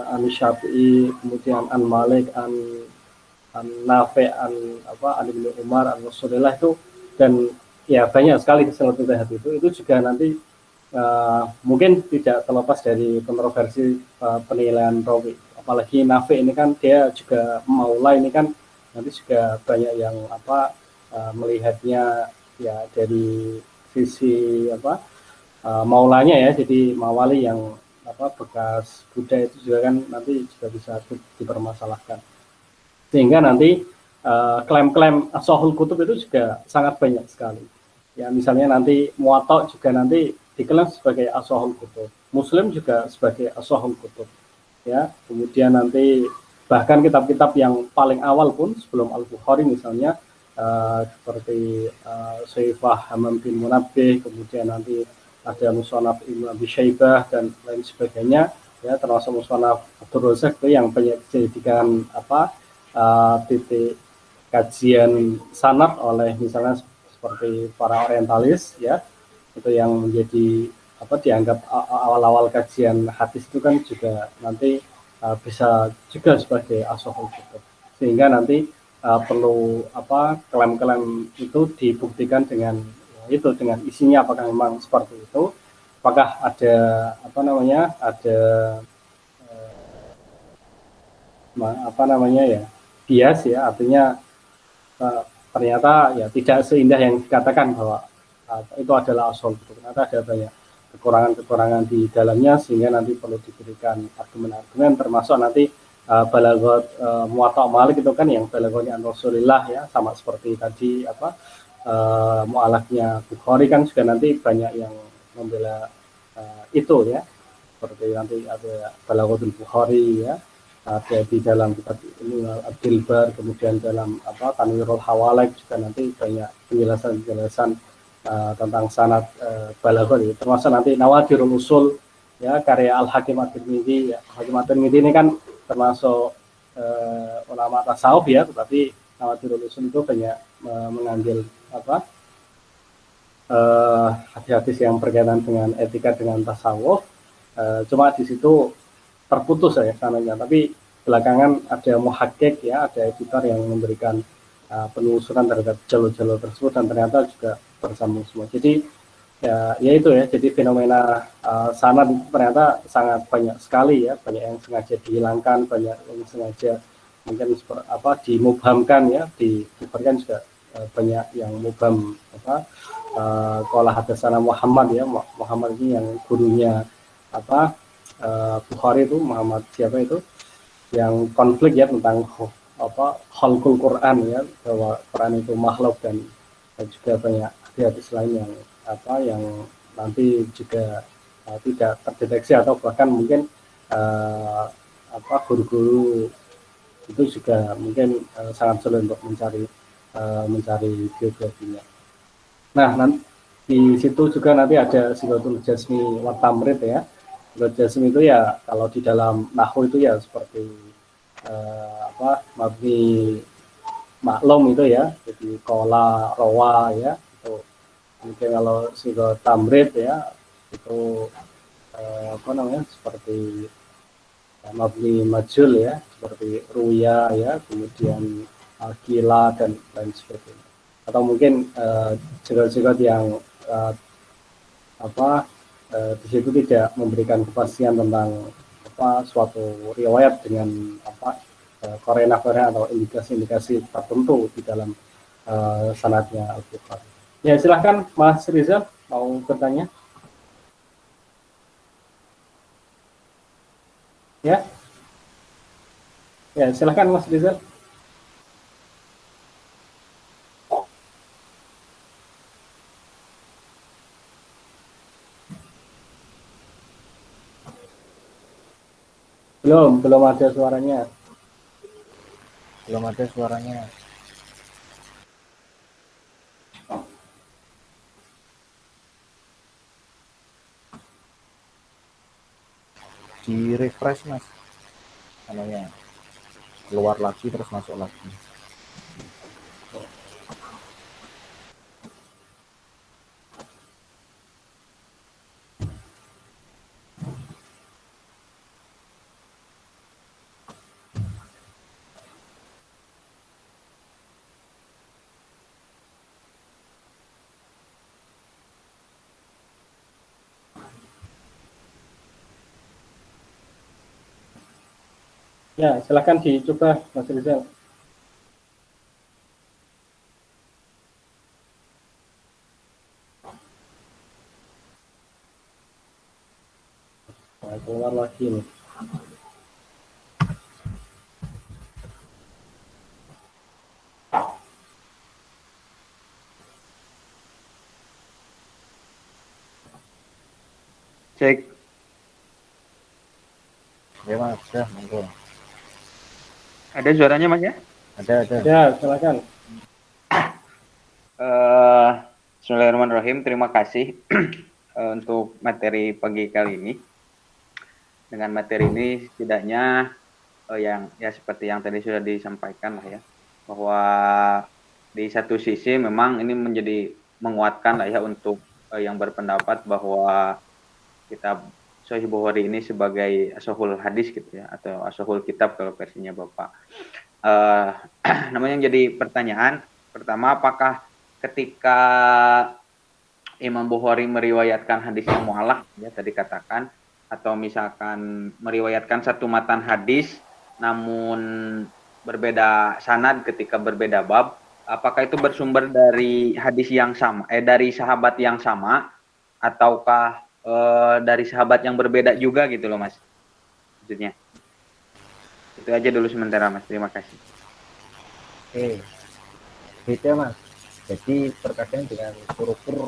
an Syafi'i, kemudian an Malik, an Nafi', an Ibnu Umar, an Rasulullah itu, dan ya banyak sekali silsilatul dzahab itu juga nanti mungkin tidak terlepas dari kontroversi penilaian rawi. Apalagi Nafi' ini kan dia juga maula, ini kan nanti juga banyak yang melihatnya ya dari sisi maulanya ya, jadi mawali yang bekas Buddha itu juga kan nanti juga bisa dipermasalahkan, sehingga nanti klaim-klaim Ashahul Kutub itu juga sangat banyak sekali ya. Misalnya nanti Muwatta juga nanti diklaim sebagai Ashahul Kutub, Muslim juga sebagai Ashahul Kutub ya. Kemudian nanti bahkan kitab-kitab yang paling awal pun sebelum Al-Bukhari misalnya seperti Syaifah Hamam bin Munabbih, kemudian nanti ada Musannaf Ibnu Abi Syaibah dan lain sebagainya ya, termasuk Musannaf Abdul Razak itu yang banyak dijadikan titik kajian sanad oleh misalnya seperti para orientalis ya, itu yang menjadi dianggap awal-awal kajian hadis itu kan juga nanti bisa juga sebagai Ashahul Kutub, sehingga nanti perlu klaim-klaim itu dibuktikan dengan dengan isinya, apakah memang seperti itu, apakah ada bias ya, artinya ternyata ya tidak seindah yang dikatakan bahwa itu adalah Ashahul Kutub, ternyata ada banyak kekurangan-kekurangan di dalamnya, sehingga nanti perlu diberikan argumen-argumen, termasuk nanti balaghot Muwatta Malik itu kan yang balaghotnya Rasulullah ya, sama seperti tadi mu'alafnya Bukhari kan juga nanti banyak yang membela itu ya, seperti nanti ada balaghatul Bukhari ya, ada di dalam kitab Abdul Bar, kemudian dalam Tanwirul Hawalaik juga nanti banyak penjelasan-penjelasan tentang sanad balaghah ya. Termasuk nanti Nawadirul Usul ya, karya Al-Hakim At-Tirmidzi ya. Hakim At-Tirmidzi ini kan termasuk ulama tasawuf ya, tetapi Nawadirul Usul itu banyak mengambil hadis-hadis yang berkaitan dengan etika dengan tasawuf. Cuma di situ terputus ya sananya, tapi belakangan ada muhakkik ya, ada editor yang memberikan penelusuran terhadap jalur-jalur tersebut, dan ternyata juga bersambung semua. Jadi ya itu ya, jadi fenomena sanad itu ternyata sangat banyak sekali ya, banyak yang sengaja dihilangkan, banyak yang sengaja mungkin dimubhamkan ya, diberikan juga banyak yang mubham qala hadatsana Muhammad ya, Muhammad ini yang gurunya Bukhari itu, Muhammad siapa itu, yang konflik ya tentang khalqul Quran ya, bahwa Quran itu makhluk, dan juga banyak hadis lain yang nanti juga tidak terdeteksi, atau bahkan mungkin guru-guru itu juga mungkin sangat sulit untuk mencari biografinya. Nah, nanti di situ juga nanti ada Sifatul Jazmi wa Tamrid ya. Sifatul Jazmi itu ya kalau di dalam nahwu itu ya seperti mabni maklum itu ya, jadi kola rawa ya, itu Mungkin kalau sigo tamrid ya itu seperti mabni majul ya, seperti ruya ya, kemudian gila dan lain sebagainya. Atau mungkin jegal-jegal yang di situ tidak memberikan kepastian tentang suatu riwayat dengan korena atau indikasi-indikasi tertentu di dalam sanadnya Al-Bukhari. Ya, silahkan Mas Rizal mau bertanya. Ya, ya silahkan Mas Rizal. Belum ada suaranya. Belum ada suaranya. Di refresh Mas. Namanya keluar lagi terus masuk lagi. Ya, silahkan dicoba Mas Rizal. Nah, keluar lagi nih. Cek. Ya Mas, ya, monggo. Ada suaranya Mas ya? Ada. Ya, silakan. Bismillahirrahmanirrahim. Terima kasih untuk materi pagi kali ini. Dengan materi ini setidaknya yang ya seperti yang tadi sudah disampaikan lah ya, bahwa di satu sisi memang ini menjadi menguatkan lah ya untuk yang berpendapat bahwa kitab Sahih Bukhari ini sebagai asohul hadis gitu ya, atau asohul kitab kalau versinya Bapak. Namanya yang jadi pertanyaan pertama, apakah ketika Imam Bukhari meriwayatkan hadis yang mu'allaq ya tadi katakan, atau misalkan meriwayatkan satu matan hadis namun berbeda sanad ketika berbeda bab, apakah itu bersumber dari hadis yang sama, dari sahabat yang sama, ataukah dari sahabat yang berbeda juga gitu loh Mas, maksudnya. Itu aja dulu sementara Mas, terima kasih. Oke, beda Mas. Jadi terkadang dengan turupur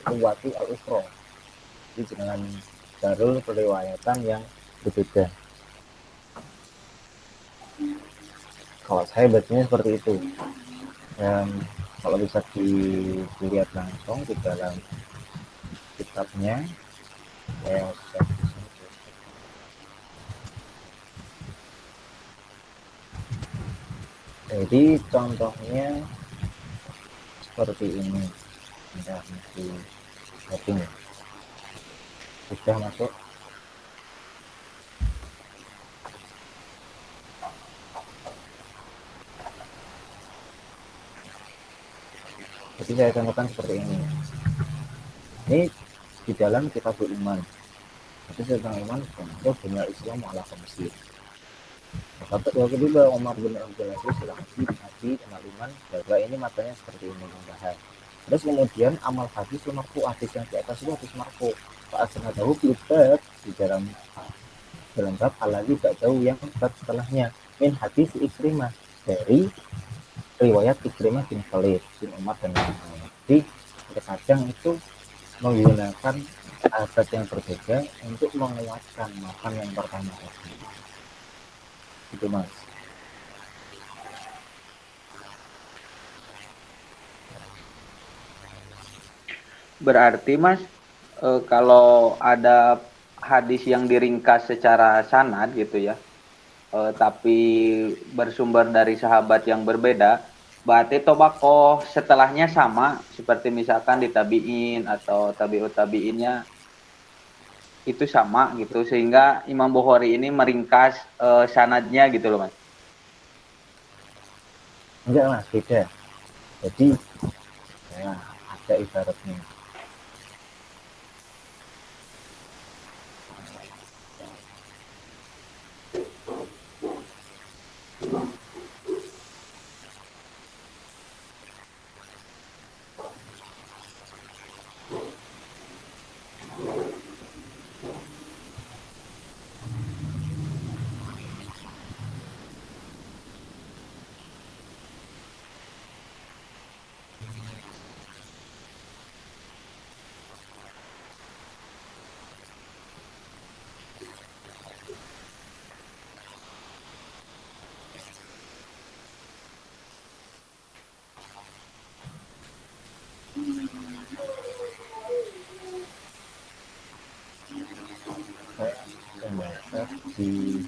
ruwati al-ukhra, jadi dengan darul periwayatan yang berbeda. Kalau saya bacanya seperti itu. Dan kalau bisa dilihat langsung di dalam kitabnya, saya jadi contohnya seperti ini. Sudah masih setting. Sudah masuk. Jadi saya contohkan seperti ini. Ini di dalam Kitabul Iman. Jadi tentang iman, contoh dunia Islam ala Mesir. Kata yang kedua, Umar bin Abdul Aziz Nabi Iman, bahwa ini matanya seperti ini membahas. Terus kemudian amal hadis marfu, hadis yang di atas itu hadis marfu. Pak Asna tahu bab di dalam bab alagi tak jauh yang bab setelahnya min hadis Ikrimah, dari riwayat Ikrimah bin Khalid bin Umar dan lain-lain. Jadi terkadang itu menggunakan adat yang berbeda untuk menguatkan makan yang pertama tadi. Itu Mas. Berarti Mas, kalau ada hadis yang diringkas secara sanad gitu ya, tapi bersumber dari sahabat yang berbeda, berarti tobako setelahnya sama seperti misalkan di tabiin atau tabiut tabiinnya itu sama gitu sehingga Imam Bukhari ini meringkas sanadnya gitu loh Mas. Enggak Mas, beda. Jadi ya, ada ibaratnya. Membaca di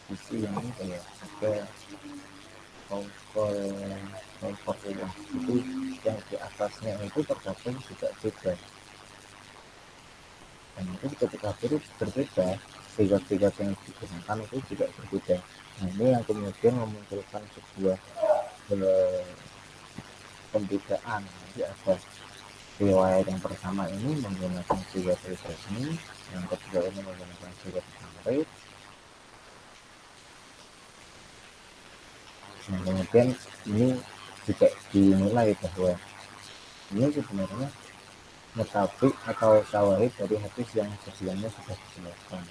sisi yang kayak ada kompor itu yang di atasnya itu tergantung juga beda, dan itu ketika berbeda sigat-sigat yang digunakan itu juga berbeda. Nah ini yang kemudian memunculkan sebuah pembedaan. Jadi ada riwayat yang pertama ini menggunakan sigat resmi, yang kedua ini menggunakan sigat tamrid. Nah kemudian ini juga dinilai bahwa ini sebenarnya mutabik atau syawahid dari hadis yang sebelumnya sudah dijelaskan.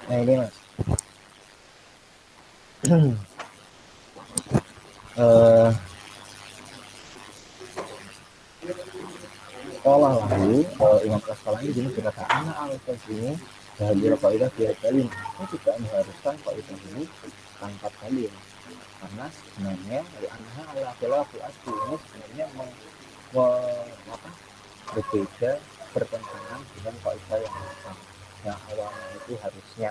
Nah ini Mas, sekolah lalu Imam As-Qalani ini berkata anak al-Fajrini dari kaidah dia dalil itu tidak mengharuskan kaidah ini tanpa dalil, karena sebenarnya anha ala khilafu asli ini sebenarnya berbeda, bertentangan dengan kaidah yang awalnya itu harusnya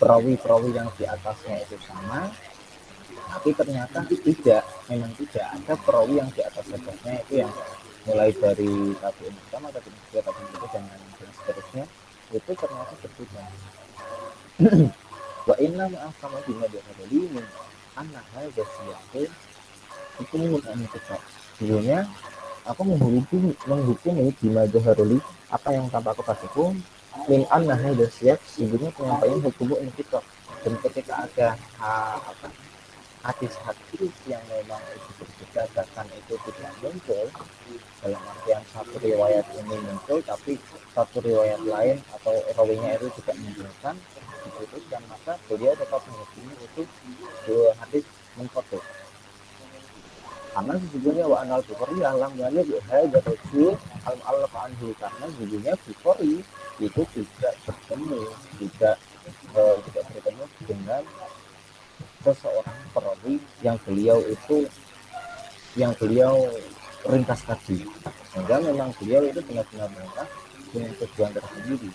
perawi-perawi yang di atasnya itu sama, tapi ternyata tidak, memang tidak ada perawi yang di atasnya itu yang mulai dari tabi'in pertama, tabi'in kedua, tabi'in ketiga dan seterusnya itu ternyata berbeda. Wa inna ma'asama bima dihadali min anna hadha siyaqin hukumun an-kitab. Sebenarnya aku menghukumi bima dihadali apa yang tampak kepadaku min anna hadha siyaq, sebenarnya penyampaian hukum an-kitab. Dan ketika ada hadis-hadis yang memang itu berbeda bahkan itu tidak muncul, dalam artian satu riwayat ini muncul tapi satu riwayat lain atau rawinya itu tidak menunjukkan, diputuskan, maka beliau tetap menghukumi itu dua hadis munqati. Karena sesungguhnya wa anal Bukhari alam wali hadza rasul al-alaf anhu, karena sesungguhnya Bukhari itu tidak bertemu dengan seseorang perawi yang beliau ringkas tadi, sehingga memang beliau itu benar-benar ringkas punya tujuan tersendiri.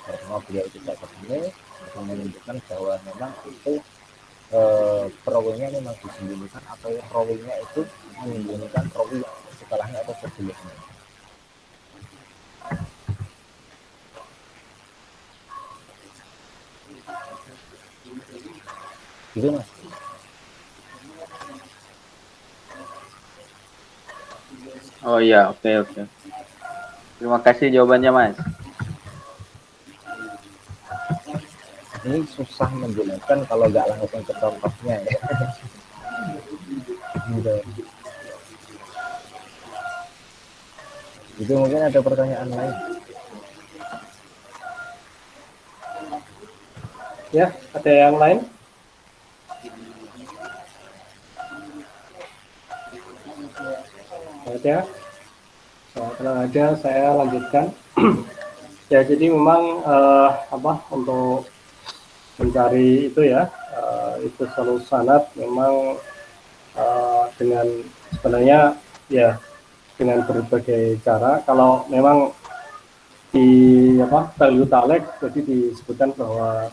Pertama beliau tidak ketemu, menunjukkan bahwa memang itu perawinya memang disembunyikan atau perawinya itu menyembunyikan perawi setelahnya atau sebelumnya. Gitu Mas. Oh iya, oke. Terima kasih jawabannya Mas. Ini susah menjelaskan kalau nggak langsung ke contohnya ya. Gitu. Itu mungkin ada pertanyaan lain. Ya, ada yang lain? Ada? Kalau ada, saya lanjutkan. Ya, jadi memang untuk mencari itu ya, itu selalu sanad memang dengan sebenarnya ya dengan berbagai cara. Kalau memang di Talyu Talek jadi disebutkan bahwa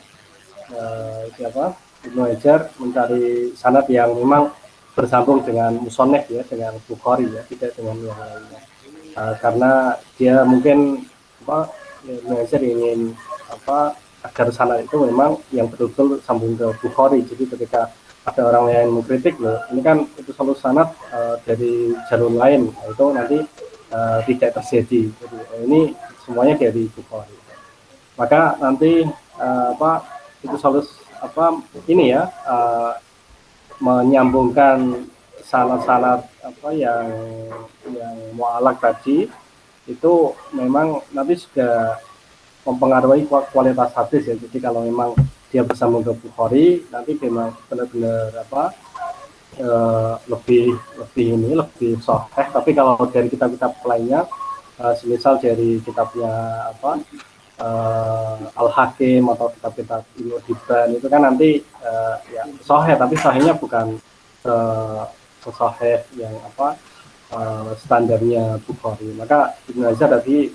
Ibnu Hajar mencari sanad yang memang bersambung dengan musonef ya, dengan Bukhari ya, tidak dengan yang lainnya. Karena dia mungkin Ibnu Hajar ingin agar sanad itu memang yang betul-betul sambung ke Bukhari. Jadi ketika ada orang yang mengkritik loh, ini kan itu selalu sanad dari jalur lain, itu nanti tidak terjadi. Jadi ini semuanya dari Bukhari. Maka nanti itu selalu ini ya menyambungkan sanad-sanad yang mu'alaq tadi itu memang nanti juga mempengaruhi kualitas hadis ya. Jadi kalau memang dia bersambung ke Bukhari nanti memang benar-benar lebih sahih. Tapi kalau dari kitab-kitab lainnya semisal dari kitabnya Al-Hakim atau kitab-kitab Ibnu Hibban itu kan nanti ya sahih, tapi sahihnya bukan sahih yang standarnya Bukhari. Maka Ibnu Hajar tadi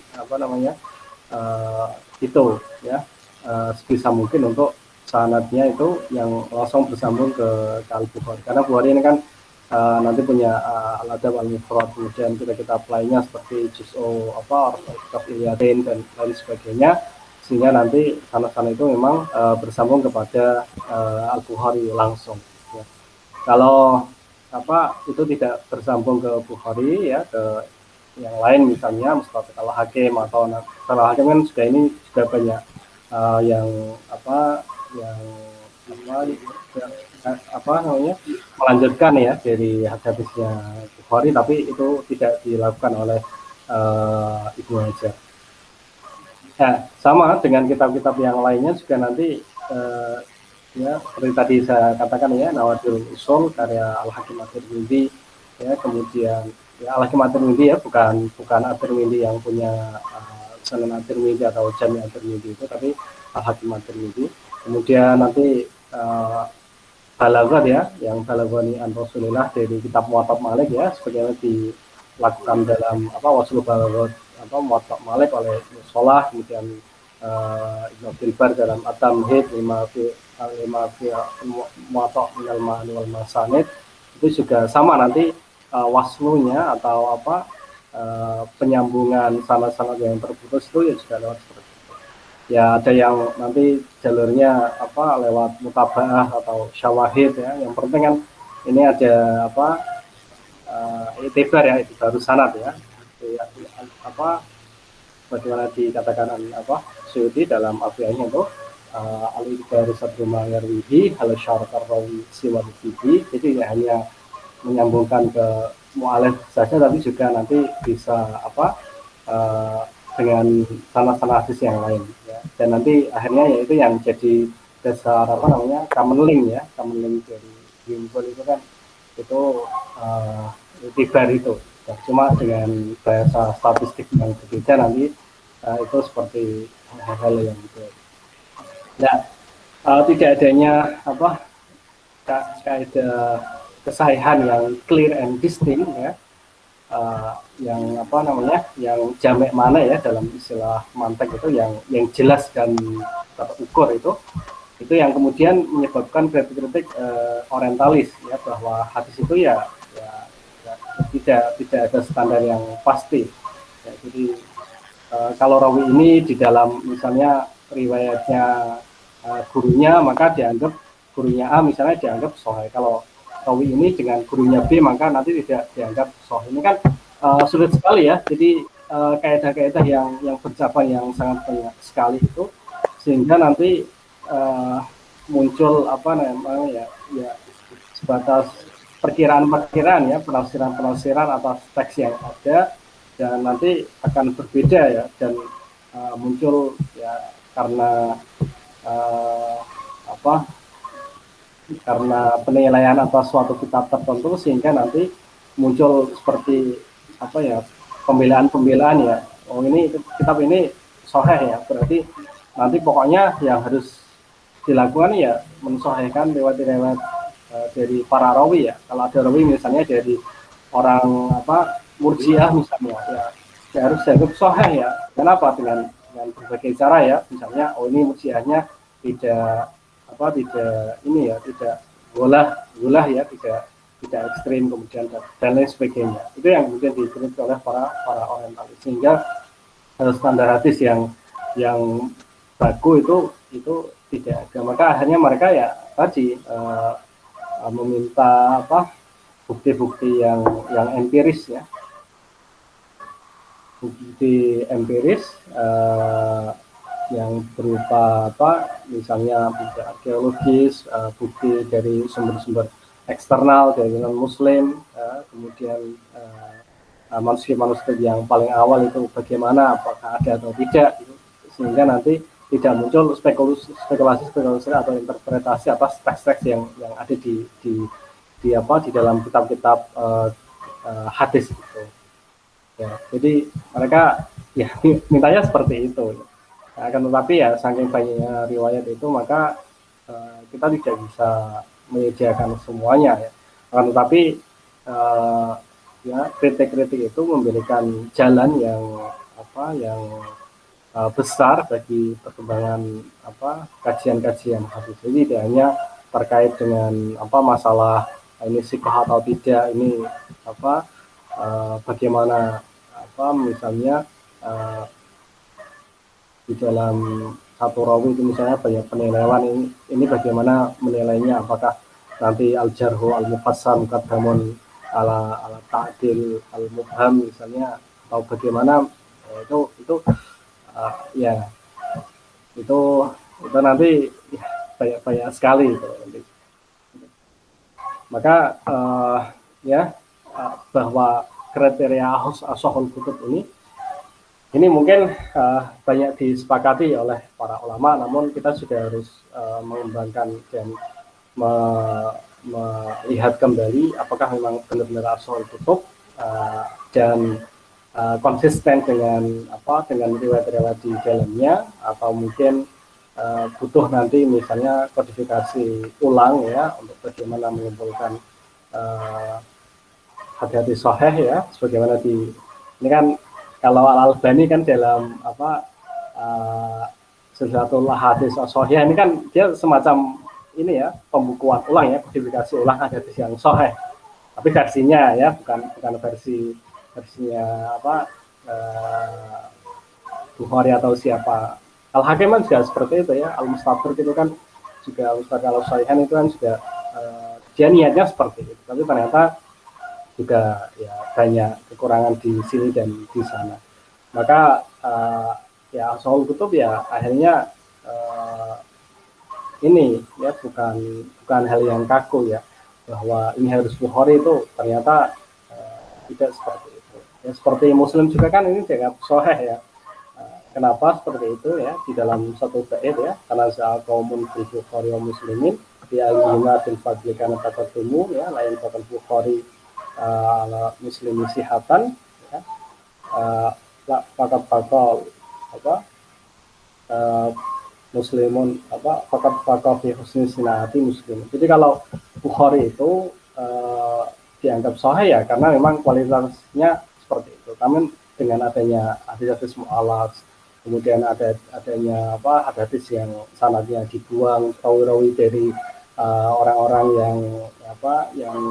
itu ya sebisa mungkin untuk sanadnya itu yang langsung bersambung ke Al-Bukhari, karena Bukhari ini kan nanti punya Al-Adab Al-Mufrad, kemudian kitab lainnya seperti Juz'u kitab Ilyatin dan lain sebagainya, sehingga nanti sanad-sanad itu memang bersambung kepada Al-Bukhari langsung ya. Kalau itu tidak bersambung ke Bukhari ya, ke yang lain misalnya Mustadrak Al-Hakim atau Al-Hakim kan juga ini juga banyak yang melanjutkan ya dari hadisnya Bukhari, tapi itu tidak dilakukan oleh Ibnu Hajar. Ya, sama dengan kitab-kitab yang lainnya juga nanti ya seperti tadi saya katakan ya, Nawadirul Usul karya Al-Hakim At-Tirmidzi ya, kemudian ya Al-Hakim At-Tirmidzi ya, bukan At-Tirmidzi yang punya Sunan At-Tirmidzi atau Jami At-Tirmidzi itu, tapi Al-Hakim At-Tirmidzi. Kemudian nanti Balaghah ya, yang Balaghani an Rasulillah dari kitab Muwatta Malik ya, sebagaimana dilakukan dalam Waslul Balaghah Muwatta Malik oleh Sholah, kemudian Ibnu Abdul Bar dalam At-Tamhid lima fi Muwatta minal Ma'ani wal Masanid, itu juga sama nanti waslunya atau penyambungan sanad-sanad yang terputus itu ya juga lewat seperti itu. Ya ada yang nanti jalurnya lewat mutabaah atau syawahid ya. Yang penting kan ini ada itibar ya, itu baru sanad ya. Bagaimana dikatakan Suyuti dalam Alfiyahnya itu al-ikbar sabdu ma yarwihi hal syarqar rawi siwal fihi. Jadi ya hanya menyambungkan ke mu'alif saja, tapi juga nanti bisa dengan sanad-sanad hadis yang lain ya. Dan nanti akhirnya yaitu yang jadi dasar common link ya, common link dari Wimbol itu kan itu itibar itu ya, cuma dengan bahasa statistik yang berbeda nanti itu seperti hal-hal yang gitu. Nah, tidak adanya kaidah kesahihan yang clear and distinct ya, yang apa namanya, yang jamek mana ya dalam istilah mantek itu, yang jelas dan terukur itu yang kemudian menyebabkan kritik-kritik orientalis ya, bahwa hadis itu ya tidak ada standar yang pasti ya. Jadi kalau rawi ini di dalam misalnya riwayatnya gurunya, maka dianggap gurunya A misalnya dianggap sahih. Kalau rawi ini dengan gurunya B maka nanti tidak dianggap sahih. Ini kan sulit sekali ya. Jadi kaidah-kaidah yang bercabang yang sangat banyak sekali itu, sehingga nanti muncul apa namanya ya sebatas perkiraan-perkiraan ya, penafsiran atas teks yang ada, dan nanti akan berbeda ya, dan muncul ya karena karena penilaian atas suatu kitab tertentu, sehingga nanti muncul seperti apa ya, pembelaan ya, oh ini kitab ini sahih ya, berarti nanti pokoknya yang harus dilakukan ya mensahihkan riwayat-riwayat dari para rawi ya. Kalau ada rawi misalnya dari orang Murji'ah misalnya ya harus dianggap sahih ya. Kenapa? Dengan berbagai cara ya, misalnya oh ini Murji'ahnya tidak ini ya, tidak golah ya, tidak ekstrim, kemudian dan lain sebagainya. Itu yang kemudian dikritik oleh para orientalis, sehingga standar hadis yang baku itu tidak ada. Maka akhirnya mereka ya tadi meminta bukti-bukti yang empiris ya, bukti empiris yang berupa misalnya bukti arkeologis, bukti dari sumber-sumber eksternal dari non-muslim, kemudian manuskrip yang paling awal itu bagaimana, apakah ada atau tidak, sehingga nanti tidak muncul spekulasi atau interpretasi atas teks-teks yang ada di dalam kitab-kitab hadis itu. Ya, jadi mereka ya mintanya seperti itu. Akan tetapi ya saking banyaknya riwayat itu, maka kita tidak bisa menyediakan semuanya ya. Akan tetapi ya kritik-kritik itu memberikan jalan yang besar bagi perkembangan kajian-kajian hadis. Jadi tidak hanya terkait dengan masalah ini sihah atau tidak, ini bagaimana misalnya di dalam satu rawi itu misalnya banyak penilaian, ini bagaimana menilainya, apakah nanti al-jarhu al-mufassar muqaddamun ala ta'dil al-mubham misalnya, atau bagaimana itu nanti ya, banyak sekali itu nanti. Maka bahwa kriteria ashahul kutub ini mungkin banyak disepakati oleh para ulama, namun kita juga harus mengembangkan dan melihat kembali apakah memang benar-benar ashahul kutub dan konsisten dengan riwayat-riwayat di dalamnya, atau mungkin butuh nanti misalnya kodifikasi ulang ya, untuk bagaimana mengumpulkan hadis sahih ya, sebagaimana ini kan kalau Al-Albani kan dalam Silsilatul Ahadits Shahihah ini kan dia semacam ini ya, pembukuan ulang ya, kodifikasi ulang hadis yang sahih, tapi versinya ya, bukan versinya Bukhari atau siapa. Al-Hakim kan juga seperti itu ya, Al-Mustadrak itu kan juga, Mustadrak al-Shahihan itu kan juga dia niatnya seperti itu, tapi ternyata juga ya banyak kekurangan di sini dan di sana. Maka ya ashahul kutub ya akhirnya ini ya bukan hal yang kaku ya, bahwa ini harus Bukhari, itu ternyata tidak seperti itu ya. Seperti Muslim juga kan ini dianggap sahih ya. Kenapa seperti itu ya? Di dalam satu bait ya, karena saat qaumun fil Bukhari wa Muslimin di al-jumlah fil fadli kana taqaddumu ya, lain kata Bukhari ala Muslim sihatan ya, fakat bakal Muslimun fakat bakal fi husni sinati Muslim. Jadi kalau Bukhari itu dianggap sahih ya karena memang kualitasnya seperti itu. Namun dengan adanya hadis-hadis mu'allaq, kemudian adanya hadis yang sanadnya dibuang, rawi-rawi dari orang-orang yang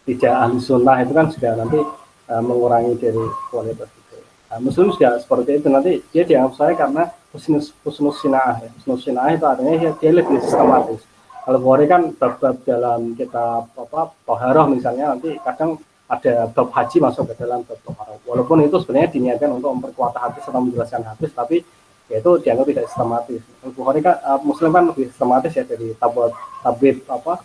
tidak ahli sunnah itu kan juga nanti mengurangi dari kualitas itu. Muslim juga seperti itu, nanti dia dianggap sahih karena husnus sina'ah ya. Husnus sina'ah itu artinya dia lebih sistematis. Kalau Bukhari kan bab-bab dalam kitab Toharoh misalnya, nanti kadang ada bab haji masuk ke dalam bab Toharoh. Walaupun itu sebenarnya diniatkan untuk memperkuat hadis atau menjelaskan hadis, tapi ya itu dianggap tidak sistematis. Kalau Bukhari kan Muslim kan lebih sistematis ya, dari tabib bab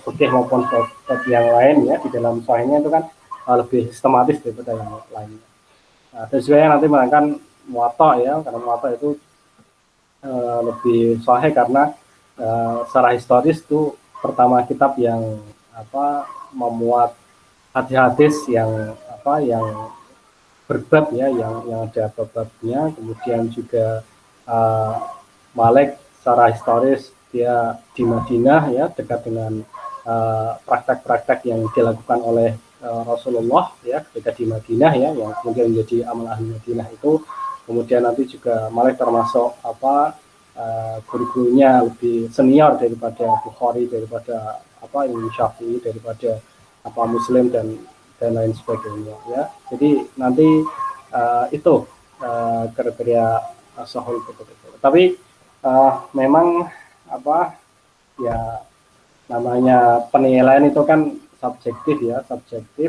fikih maupun bab yang lain ya di dalam sahihnya itu kan lebih sistematis daripada yang lainnya. Dan juga yang nanti menerangkan Muwatta ya, karena Muwatta itu lebih sahih karena secara historis itu pertama kitab yang memuat hadis-hadis yang berbab ya, yang ada bab-babnya. Kemudian juga Malik secara historis dia di Madinah ya, dekat dengan praktek-praktek yang dilakukan oleh Rasulullah ya ketika di Madinah ya, yang kemudian menjadi amal ahli Madinah itu. Kemudian nanti juga Malik termasuk guru-gurunya lebih senior daripada Bukhari, daripada Imam Syafi'i, daripada Muslim dan lain sebagainya ya. Jadi nanti itu kriteria sahih itu. Tapi memang ya namanya penilaian itu kan subjektif ya,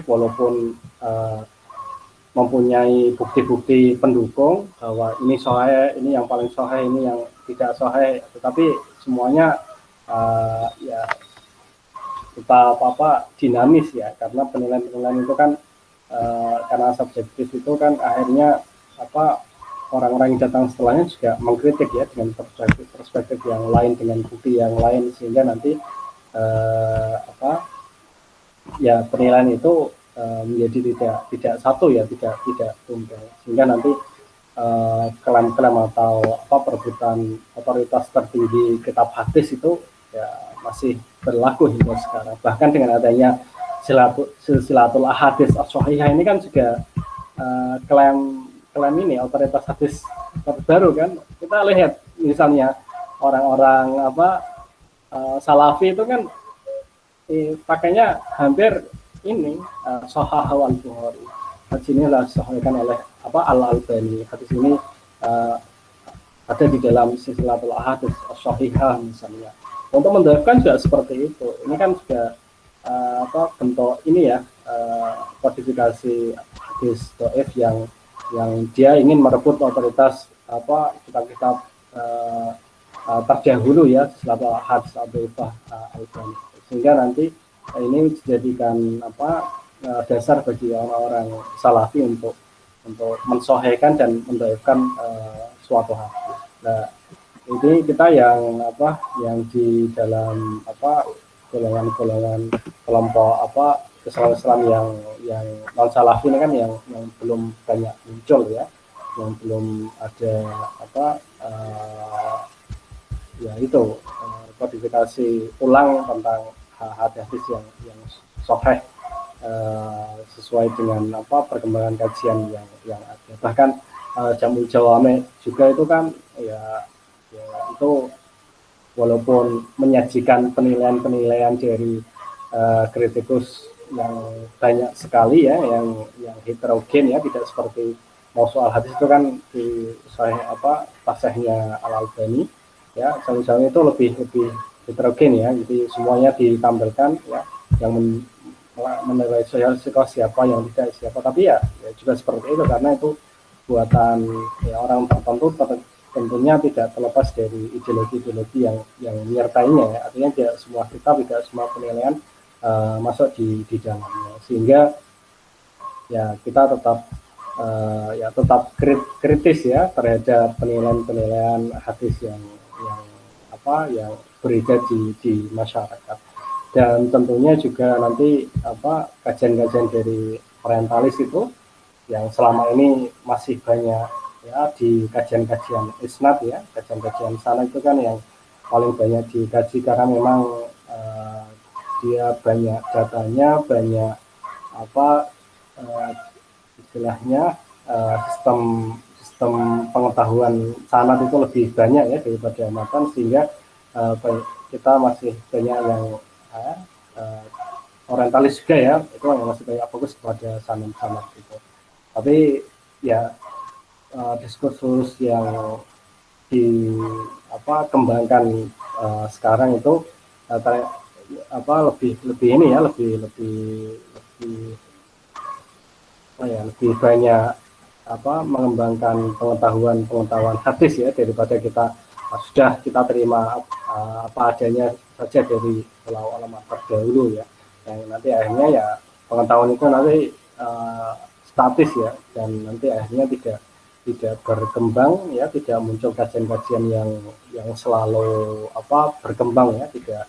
walaupun mempunyai bukti-bukti pendukung bahwa ini sahih, ini yang paling sahih, ini yang tidak sahih, tetapi semuanya ya tetap dinamis ya, karena penilaian itu kan karena subjektif itu kan akhirnya orang-orang yang datang setelahnya juga mengkritik ya dengan perspektif yang lain, dengan bukti yang lain, sehingga nanti ya penilaian itu menjadi tidak satu ya, tidak tunggal, sehingga nanti klaim-klaim atau perebutan otoritas tertinggi kitab hadis itu ya masih berlaku hingga sekarang. Bahkan dengan adanya silsilatul ahadits as-shahihah ini kan juga klaim ini otoritas hadis terbaru kan. Kita lihat misalnya orang-orang salafi itu kan pakainya hampir ini Sahih al-Bukhari. Hadis ini lah disahihkan oleh Al-Albani. Hadis ini ada di dalam silsilatul ahadits as-shahihah misalnya. Untuk mendaftarkan juga seperti itu. Ini kan juga bentuk ini ya, kodifikasi hadis dhaif yang dia ingin merebut otoritas kitab-kitab terdahulu ya, silsilatul ahadits ad-dhaifah Al-Albani. Sehingga nanti ini dijadikan dasar bagi orang-orang salafi untuk mensahihkan dan mendhaifkan suatu hadis. Nah, ini kita yang di dalam golongan kelompok Islam yang non salafi ini kan yang belum banyak muncul ya, yang belum ada ya itu kodifikasi ulang tentang hadis yang sahih sesuai dengan perkembangan kajian yang ada. Bahkan Jamul Jawami juga itu kan ya itu walaupun menyajikan penilaian dari kritikus yang banyak sekali ya, yang heterogen ya, tidak seperti Mausu'al Hadis itu kan di Sahihnya Al-Albani ya. Jamul itu lebih heterogen ya, jadi semuanya ditampilkan ya, yang menilai siapa yang tidak siapa, tapi ya juga seperti itu karena itu buatan ya, orang tertentu, tentunya tidak terlepas dari ideologi-ideologi yang menyertainya ya. Artinya tidak semua kitab, tidak semua penilaian masuk di dalamnya, sehingga ya kita tetap kritis ya terhadap penilaian hadis yang beredar di masyarakat. Dan tentunya juga nanti kajian-kajian dari orientalis itu yang selama ini masih banyak ya di kajian-kajian isnad ya, kajian-kajian sanad itu kan yang paling banyak dikaji karena memang dia banyak datanya, banyak apa istilahnya sistem pengetahuan sanad itu lebih banyak ya daripada matan, sehingga kita masih banyak yang orientalis juga ya, itu yang masih banyak fokus kepada sanad gitu. Tapi ya diskursus yang kembangkan sekarang itu lebih ini ya, lebih banyak mengembangkan pengetahuan hadis ya, daripada kita kita terima apa adanya saja dari ulama terdahulu ya, yang nanti akhirnya ya pengetahuan itu nanti statis ya, dan nanti akhirnya tidak berkembang ya, tidak muncul kajian-kajian yang selalu berkembang ya, tidak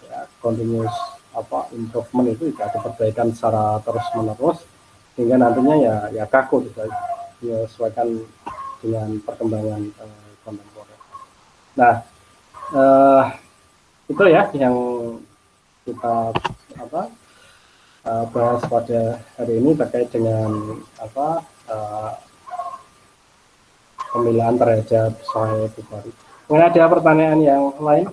ya, continuous improvement, itu tidak ada perbaikan secara terus-menerus, sehingga nantinya ya kaku, tidak menyesuaikan dengan perkembangan kontemporer. Nah, itu ya yang kita bahas pada hari ini terkait dengan pembelaan terhadap Sahih Bukhari. Mungkin ada pertanyaan yang lain?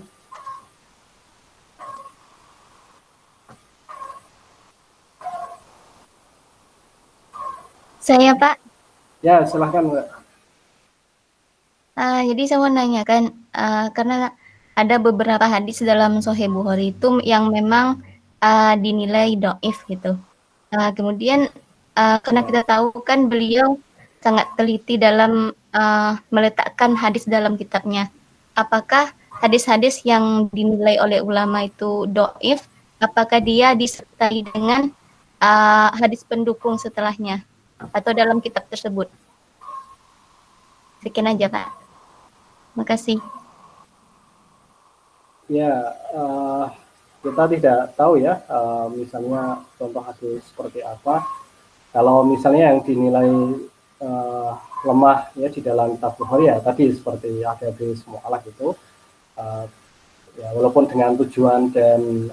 Saya, Pak. Ya, silahkan, Mbak. Jadi saya mau nanyakan, karena ada beberapa hadis dalam Sahih Bukhari itu yang memang dinilai dhaif gitu. Kemudian karena kita tahu kan beliau sangat teliti dalam meletakkan hadis dalam kitabnya. Apakah hadis-hadis yang dinilai oleh ulama itu dhaif, apakah dia disertai dengan hadis pendukung setelahnya atau dalam kitab tersebut? Sekian aja, Pak. Makasih. Ya, kita tidak tahu ya, misalnya contoh hadis seperti apa. Kalau misalnya yang dinilai lemah ya di dalam kitab Bukhari ya tadi seperti hadis mu'allaq itu, ya walaupun dengan tujuan dan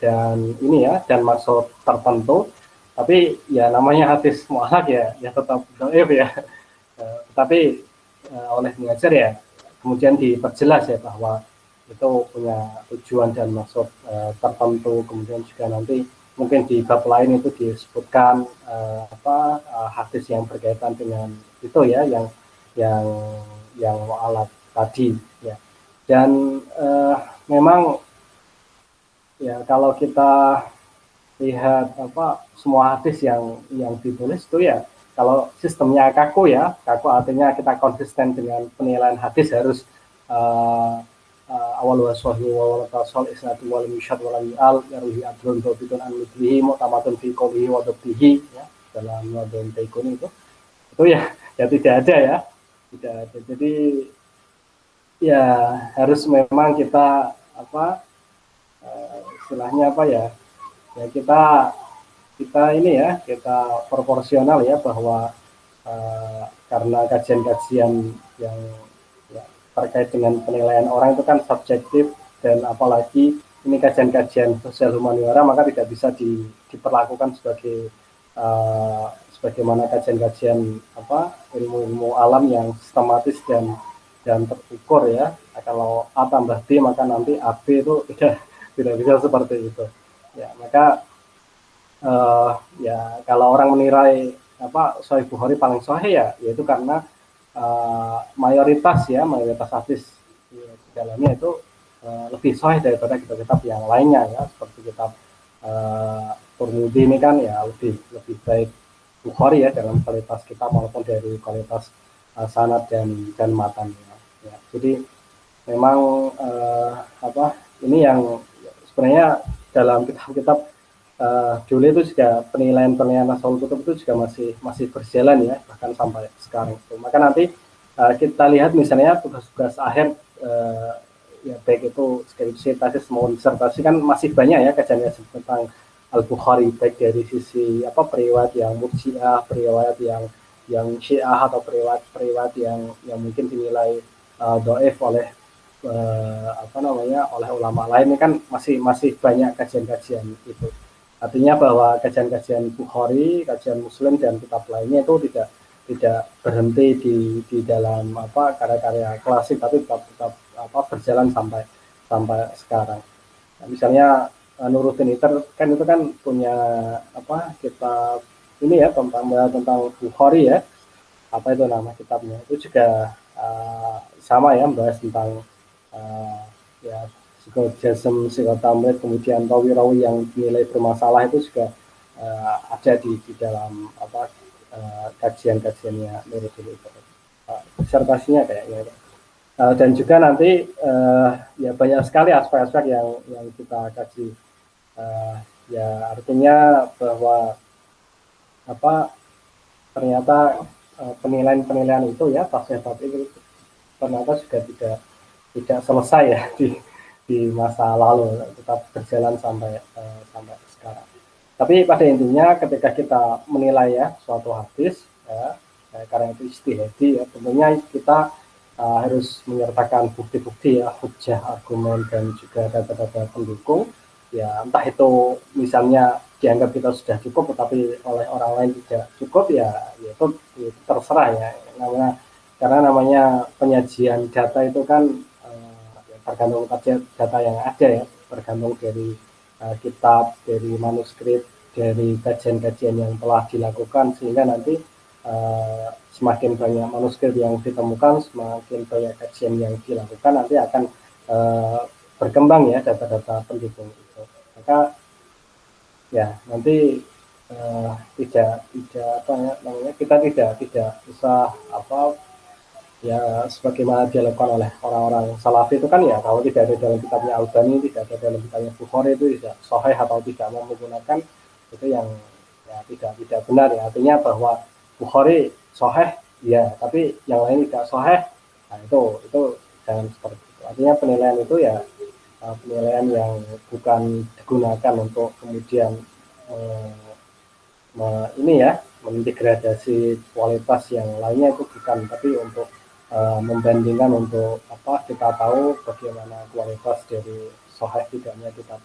dan ini ya, dan maksud tertentu, tapi ya namanya hadis mu'allaq ya tetap dhaif ya. Tapi oleh pengajar ya kemudian diperjelas ya bahwa itu punya tujuan dan maksud tertentu. Kemudian juga nanti mungkin di bab lain itu disebutkan hadis yang berkaitan dengan itu ya, yang mu'allaq tadi ya. Dan memang ya kalau kita lihat semua hadis yang ditulis itu ya, kalau sistemnya kaku ya, kaku artinya kita konsisten dengan penilaian hadis, harus awal wa sahih wa tasal isnadu wal musyad wal al yarwi adrun dobitun an mudhihi mu'tamatun fi qawlihi wa dabtihi ya, dalam wadon taikun itu ya tidak ada ya, tidak ada. Jadi ya harus memang kita istilahnya ya kita ini ya, kita proporsional ya, bahwa karena kajian-kajian yang ya, terkait dengan penilaian orang itu kan subjektif, dan apalagi ini kajian-kajian sosial humaniora, maka tidak bisa diperlakukan sebagai sebagaimana kajian-kajian ilmu-ilmu alam yang sistematis dan terukur ya. Kalau A tambah B maka nanti AB itu tidak bisa seperti itu ya. Maka ya kalau orang menilai Sahih Bukhari paling sahih ya, yaitu karena mayoritas hadis di dalamnya itu lebih sahih daripada kitab-kitab yang lainnya ya, seperti kitab Tirmidzi ini kan ya lebih baik Bukhari ya dalam kualitas kitab maupun dari kualitas sanad dan matan ya. Jadi memang ini yang sebenarnya dalam kitab-kitab dulu itu juga penilaian Nashul Kutub itu juga masih berjalan ya, bahkan sampai sekarang itu. Maka nanti kita lihat misalnya tugas-tugas akhir ya baik itu skripsi, tesis maupun disertasi, kan masih banyak ya kajian tentang Al-Bukhari, baik dari sisi periwayat yang murji'ah, periwayat yang syiah, atau periwayat yang mungkin dinilai dhaif oleh oleh ulama lain. Ini kan masih banyak kajian-kajian itu. Artinya bahwa kajian-kajian Bukhari, kajian Muslim dan kitab lainnya itu tidak berhenti di dalam karya-karya klasik, tapi tetap berjalan sampai sekarang. Nah, misalnya Nuruddin Iter kan itu kan punya kitab ini ya tentang Bukhari ya, apa itu nama kitabnya, itu juga sama ya, membahas tentang ya psikojasm, psikotamrid, kemudian rawi-rawi yang dinilai bermasalah itu juga ada di dalam kajian-kajiannya Nuruddin Iter, disertasinya kayaknya. Dan juga nanti ya banyak sekali aspek-aspek yang kita kaji. Ya artinya bahwa ternyata penilaian itu ya tafsir itu ternyata juga tidak selesai ya di masa lalu, tetap berjalan sampai sekarang. Tapi pada intinya ketika kita menilai ya suatu hadis ya, karena itu ijtihadi ya, tentunya kita harus menyertakan bukti-bukti ya, hujjah, argumen, dan juga data-data pendukung. Ya entah itu misalnya dianggap kita sudah cukup, tetapi oleh orang lain tidak cukup, ya itu terserah ya. Karena namanya penyajian data itu kan tergantung data yang ada ya, tergantung dari kitab, dari manuskrip, dari kajian-kajian yang telah dilakukan, sehingga nanti semakin banyak manuskrip yang ditemukan, semakin banyak kajian yang dilakukan, nanti akan berkembang ya data-data pendukung itu. Maka ya nanti kita tidak usah ya sebagaimana dilakukan oleh orang-orang salafi itu kan ya, kalau tidak ada dalam kitabnya Albani, tidak ada dalam kitabnya Bukhari, itu tidak sahih atau tidak mau menggunakan, itu yang ya tidak benar ya. Artinya bahwa Bukhari sahih ya, tapi yang lain tidak sahih, nah itu jangan seperti itu. Artinya penilaian itu ya penilaian yang bukan digunakan untuk kemudian ini ya mendegradasi kualitas yang lainnya, itu bukan, tapi untuk membandingkan, untuk kita tahu bagaimana kualitas dari sahih tidaknya kitab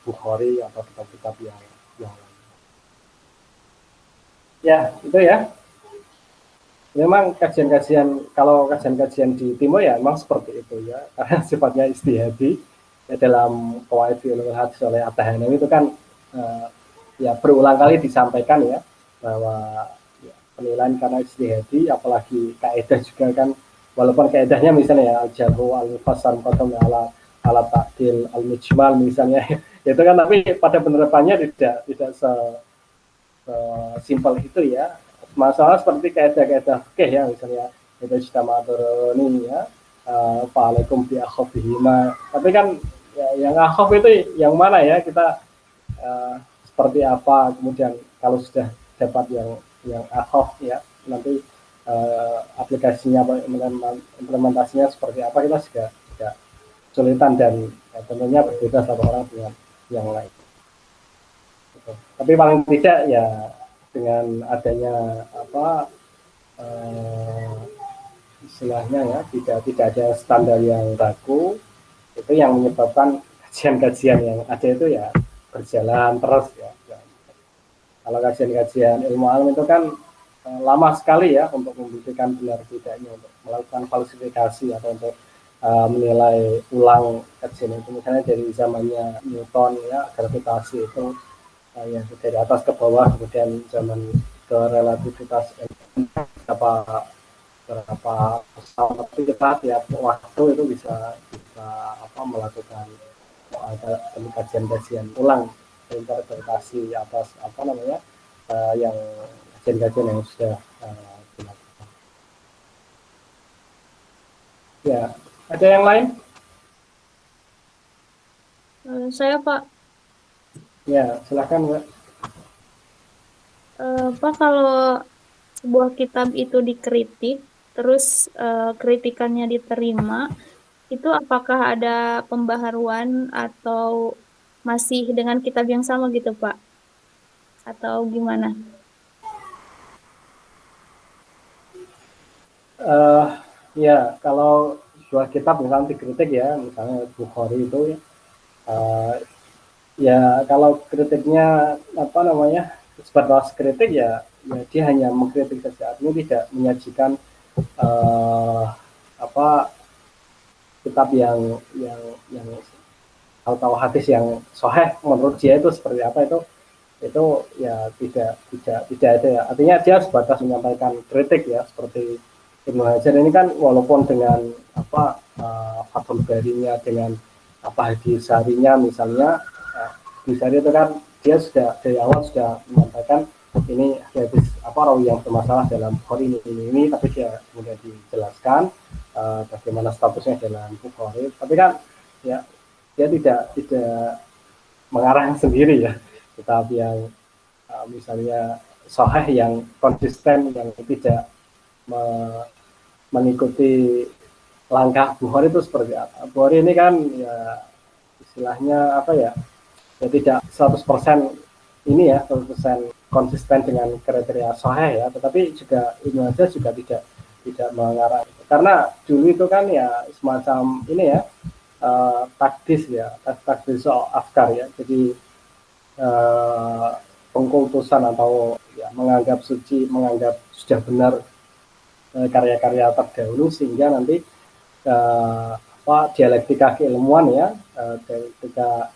Bukhari atau kitab-kitab yang lain. Ya itu ya, memang kalau kajian-kajian di timur ya memang seperti itu ya, karena sifatnya istihadi ya, dalam qawaid ulumul hadis oleh At-Tahanami itu kan ya berulang kali disampaikan ya, bahwa ya, penilaian karena istihadi, apalagi kaidah juga kan, walaupun kaidahnya misalnya ya al-jarhu al-mufassar muqaddam ala ta'dil al-mujmal misalnya itu kan, tapi pada penerapannya tidak simpel itu ya. Masalah seperti kaidah-kaidah fikih ya, misalnya itu ijtama'aturuni ya, fa'alaikum bi akhafihima, tapi kan ya, yang akhaf itu yang mana ya, kita seperti apa, kemudian kalau sudah dapat yang akhaf ya, nanti aplikasinya, implementasinya seperti apa, kita juga kesulitan, dan tentunya berbeda satu orang dengan yang lain. Tapi paling tidak ya dengan adanya istilahnya ya, tidak ada standar yang baku, itu yang menyebabkan kajian-kajian yang ada itu ya berjalan terus ya. Kalau kajian-kajian ilmu alam itu kan lama sekali ya untuk membuktikan benar tidaknya, untuk melakukan falsifikasi atau untuk menilai ulang kajian itu. Misalnya dari zamannya Newton ya, gravitasi itu ya dari atas ke bawah, kemudian zaman ke relativitas berapa pesawat kita tiap waktu itu bisa melakukan kajian-kajian ulang interpretasi atas yang kajian-kajian yang sudah dilakukan. Ya, ada yang lain? Saya Pak. Ya, silakan Mbak. Pak, kalau sebuah kitab itu dikritik, terus kritikannya diterima, itu apakah ada pembaharuan atau masih dengan kitab yang sama gitu Pak? Atau gimana? Ya, kalau sebuah kitab misalnya dikritik ya, misalnya Bukhari itu ya kalau kritiknya apa namanya sebatas kritik ya dia hanya mengkritik saja, artinya tidak menyajikan apa kitab yang atau hadis yang sahih menurut dia itu seperti apa, itu ya tidak ada ya. Artinya dia sebatas menyampaikan kritik ya, seperti Ibnu Hajar ini kan walaupun dengan apa Fathul Barinya, dengan apa hadis harinya misalnya, hadis hari itu kan dia sudah dari awal sudah menyampaikan ini hadis apa rawi yang bermasalah dalam Bukhari ini, tapi dia kemudian dijelaskan bagaimana statusnya dalam Bukhari, tapi kan ya dia tidak mengarang sendiri ya, kitab yang misalnya sahih yang konsisten, yang tidak mengikuti langkah Bukhari itu seperti apa. Bukhari ini kan ya istilahnya apa ya, ya tidak 100% ini ya 100% konsisten dengan kriteria sahih ya, tetapi juga Ibnu Hajar juga tidak mengarah, karena dulu itu kan ya semacam ini ya takdis ya, takdis soal afkar ya, jadi pengkultusan atau ya menganggap suci, menganggap sudah benar karya-karya terdahulu, sehingga nanti apa dialektika keilmuan ya, ketika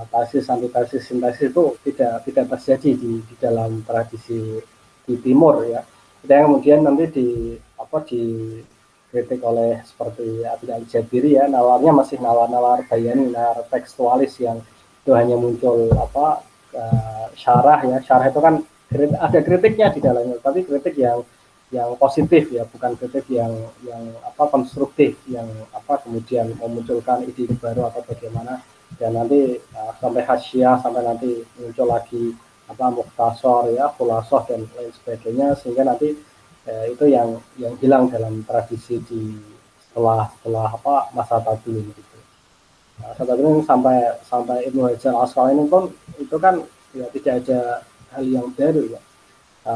tesis, antitesis, sintesis itu tidak terjadi di dalam tradisi di timur ya. Dan kemudian nanti dikritik oleh seperti Abi Al-Jabiri ya, nalarnya masih nalar bayani, nalar tekstualis yang itu hanya muncul apa syarah ya. Syarah itu kan ada kritiknya di dalamnya, tapi kritik yang positif ya, bukan kritik yang apa konstruktif, yang apa kemudian memunculkan ide baru atau bagaimana, dan nanti sampai hasyiah, sampai nanti muncul lagi apa mukhtasar ya, khulasah dan lain sebagainya, sehingga nanti itu yang hilang dalam tradisi di setelah apa masa tabi'in gitu. Masa tabi'in sampai Ibnu Hajar Al-Asqalani pun itu kan ya tidak ada hal yang baru ya.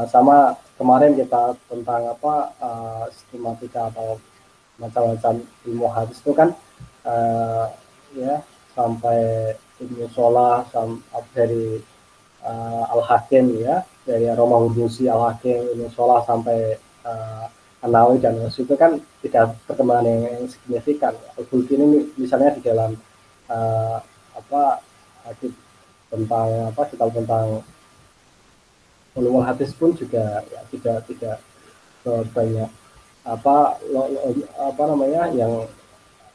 Sama kemarin kita tentang apa sistematika atau macam-macam ilmu hadis itu kan ya sampai Ibnu Sholah dari Al-Hakim ya, dari Roma Hurmuzi, Al-Hakim, Ibnu Sholah sampai An-Nawawi dan itu kan tidak perkembangan yang signifikan. Al-Bulki ini misalnya di dalam apa hadis tentang apa kitab tentang ulumul hadis pun juga ya, tidak banyak apa namanya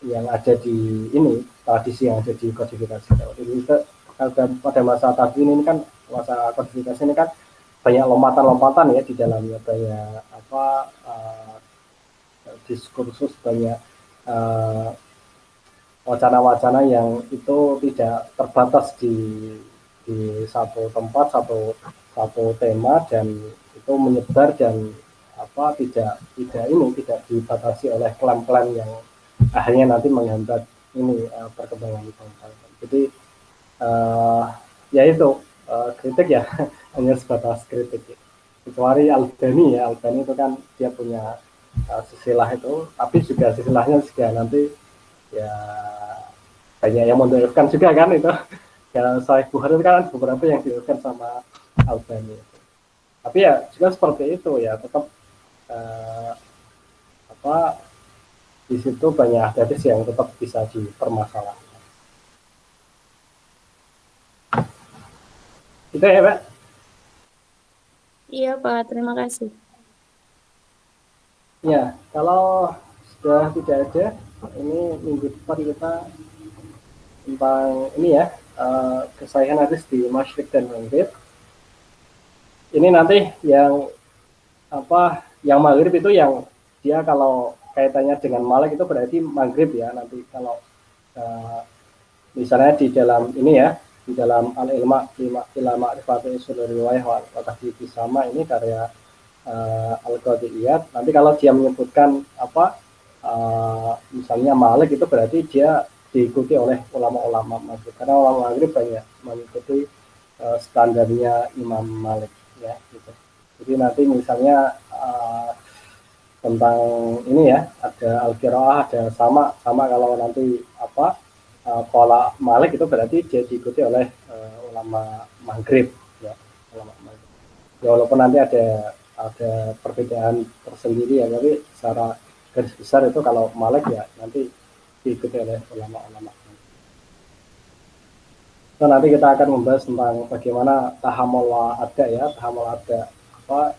yang ada di ini tradisi yang ada di kodifikasi. Pada masa tabi'in ini kan, masa kodifikasi ini kan banyak lompatan-lompatan ya di dalamnya, banyak apa diskursus, banyak wacana-wacana yang itu tidak terbatas di satu tempat, satu tema, dan itu menyebar dan apa tidak dibatasi oleh klaim-klaim yang akhirnya nanti menghambat ini perkembangan bangsa. Jadi ya itu kritik ya hanya sebatas kritik ya. Kecuali Al-Bani ya, Al-Bani itu kan dia punya sisilah itu, tapi juga sisilahnya juga nanti ya banyak yang mendoakan juga kan itu. Ya, Sahih Bukhari kan beberapa yang dilakukan sama Al-Bani. Tapi ya juga seperti itu ya, tetap apa di situ banyak hadis yang tetap bisa dipermasalahkan. Itu ya, Pak? Iya, Pak. Terima kasih. Ya, kalau sudah tidak ada, ini minggu depan kita tentang ini ya, kesahihan hadis di Masyriq dan Maghrib. Ini nanti yang apa, yang Maghrib itu yang dia kalau kaitannya dengan Malik itu berarti Maghrib ya. Nanti kalau misalnya di dalam ini ya, di dalam Al-Ilma ila Ma'rifati Ushul Riwayah wa Tahdhib sama ini karya Al-Qadiyat. Nanti kalau dia menyebutkan apa misalnya Malik itu berarti dia diikuti oleh ulama-ulama maghrib, karena ulama maghrib banyak mengikuti standarnya Imam Malik ya gitu. Jadi nanti misalnya tentang ini ya, ada al-qiraah, ada sama kalau nanti apa pola Malik itu berarti dia diikuti oleh ulama maghrib ya, ulama maghrib. Ya walaupun nanti ada perbedaan tersendiri ya, tapi secara garis besar itu kalau Malik ya nanti diikuti oleh ulama-ulama. So, nanti kita akan membahas tentang bagaimana tahammul ada ya, tahammul ada apa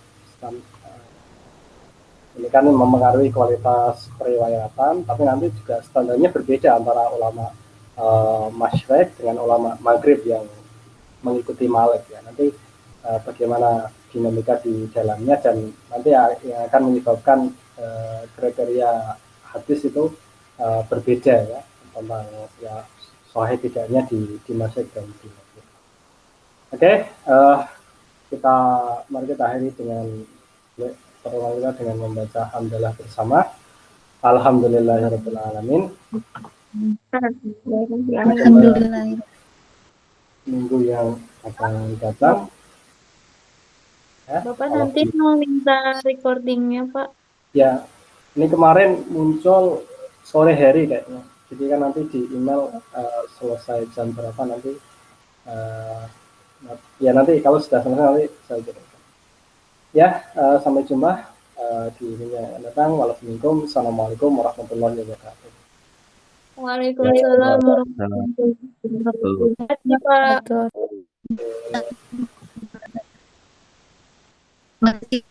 ini kan mempengaruhi kualitas periwayatan, tapi nanti juga standarnya berbeda antara ulama Masyriq dengan ulama Maghrib yang mengikuti Malik ya. Nanti bagaimana dinamika di dalamnya, dan nanti yang akan menyebabkan kriteria hadis itu berbeda ya, tentang ya sahih tidaknya di Masyriq dan di Maghrib. Oke, mari kita akhiri dengan pertemuan kita dengan membaca hamdalah bersama. Alhamdulillahirabbil alamin. Alhamdulillah. Minggu yang akan datang. Ya, Bapak nanti mau minta recordingnya, Pak? Ya, ini kemarin muncul sore hari kayaknya. Jadi kan nanti di email selesai jam berapa nanti. Ya nanti kalau sudah selesai nanti saya kirimkan. Ya, sampai jumpa di minggu yang akan datang. Wassalamualaikum warahmatullahi wabarakatuh. Waalaikumsalam warahmatullahi wabarakatuh, Pak. Masih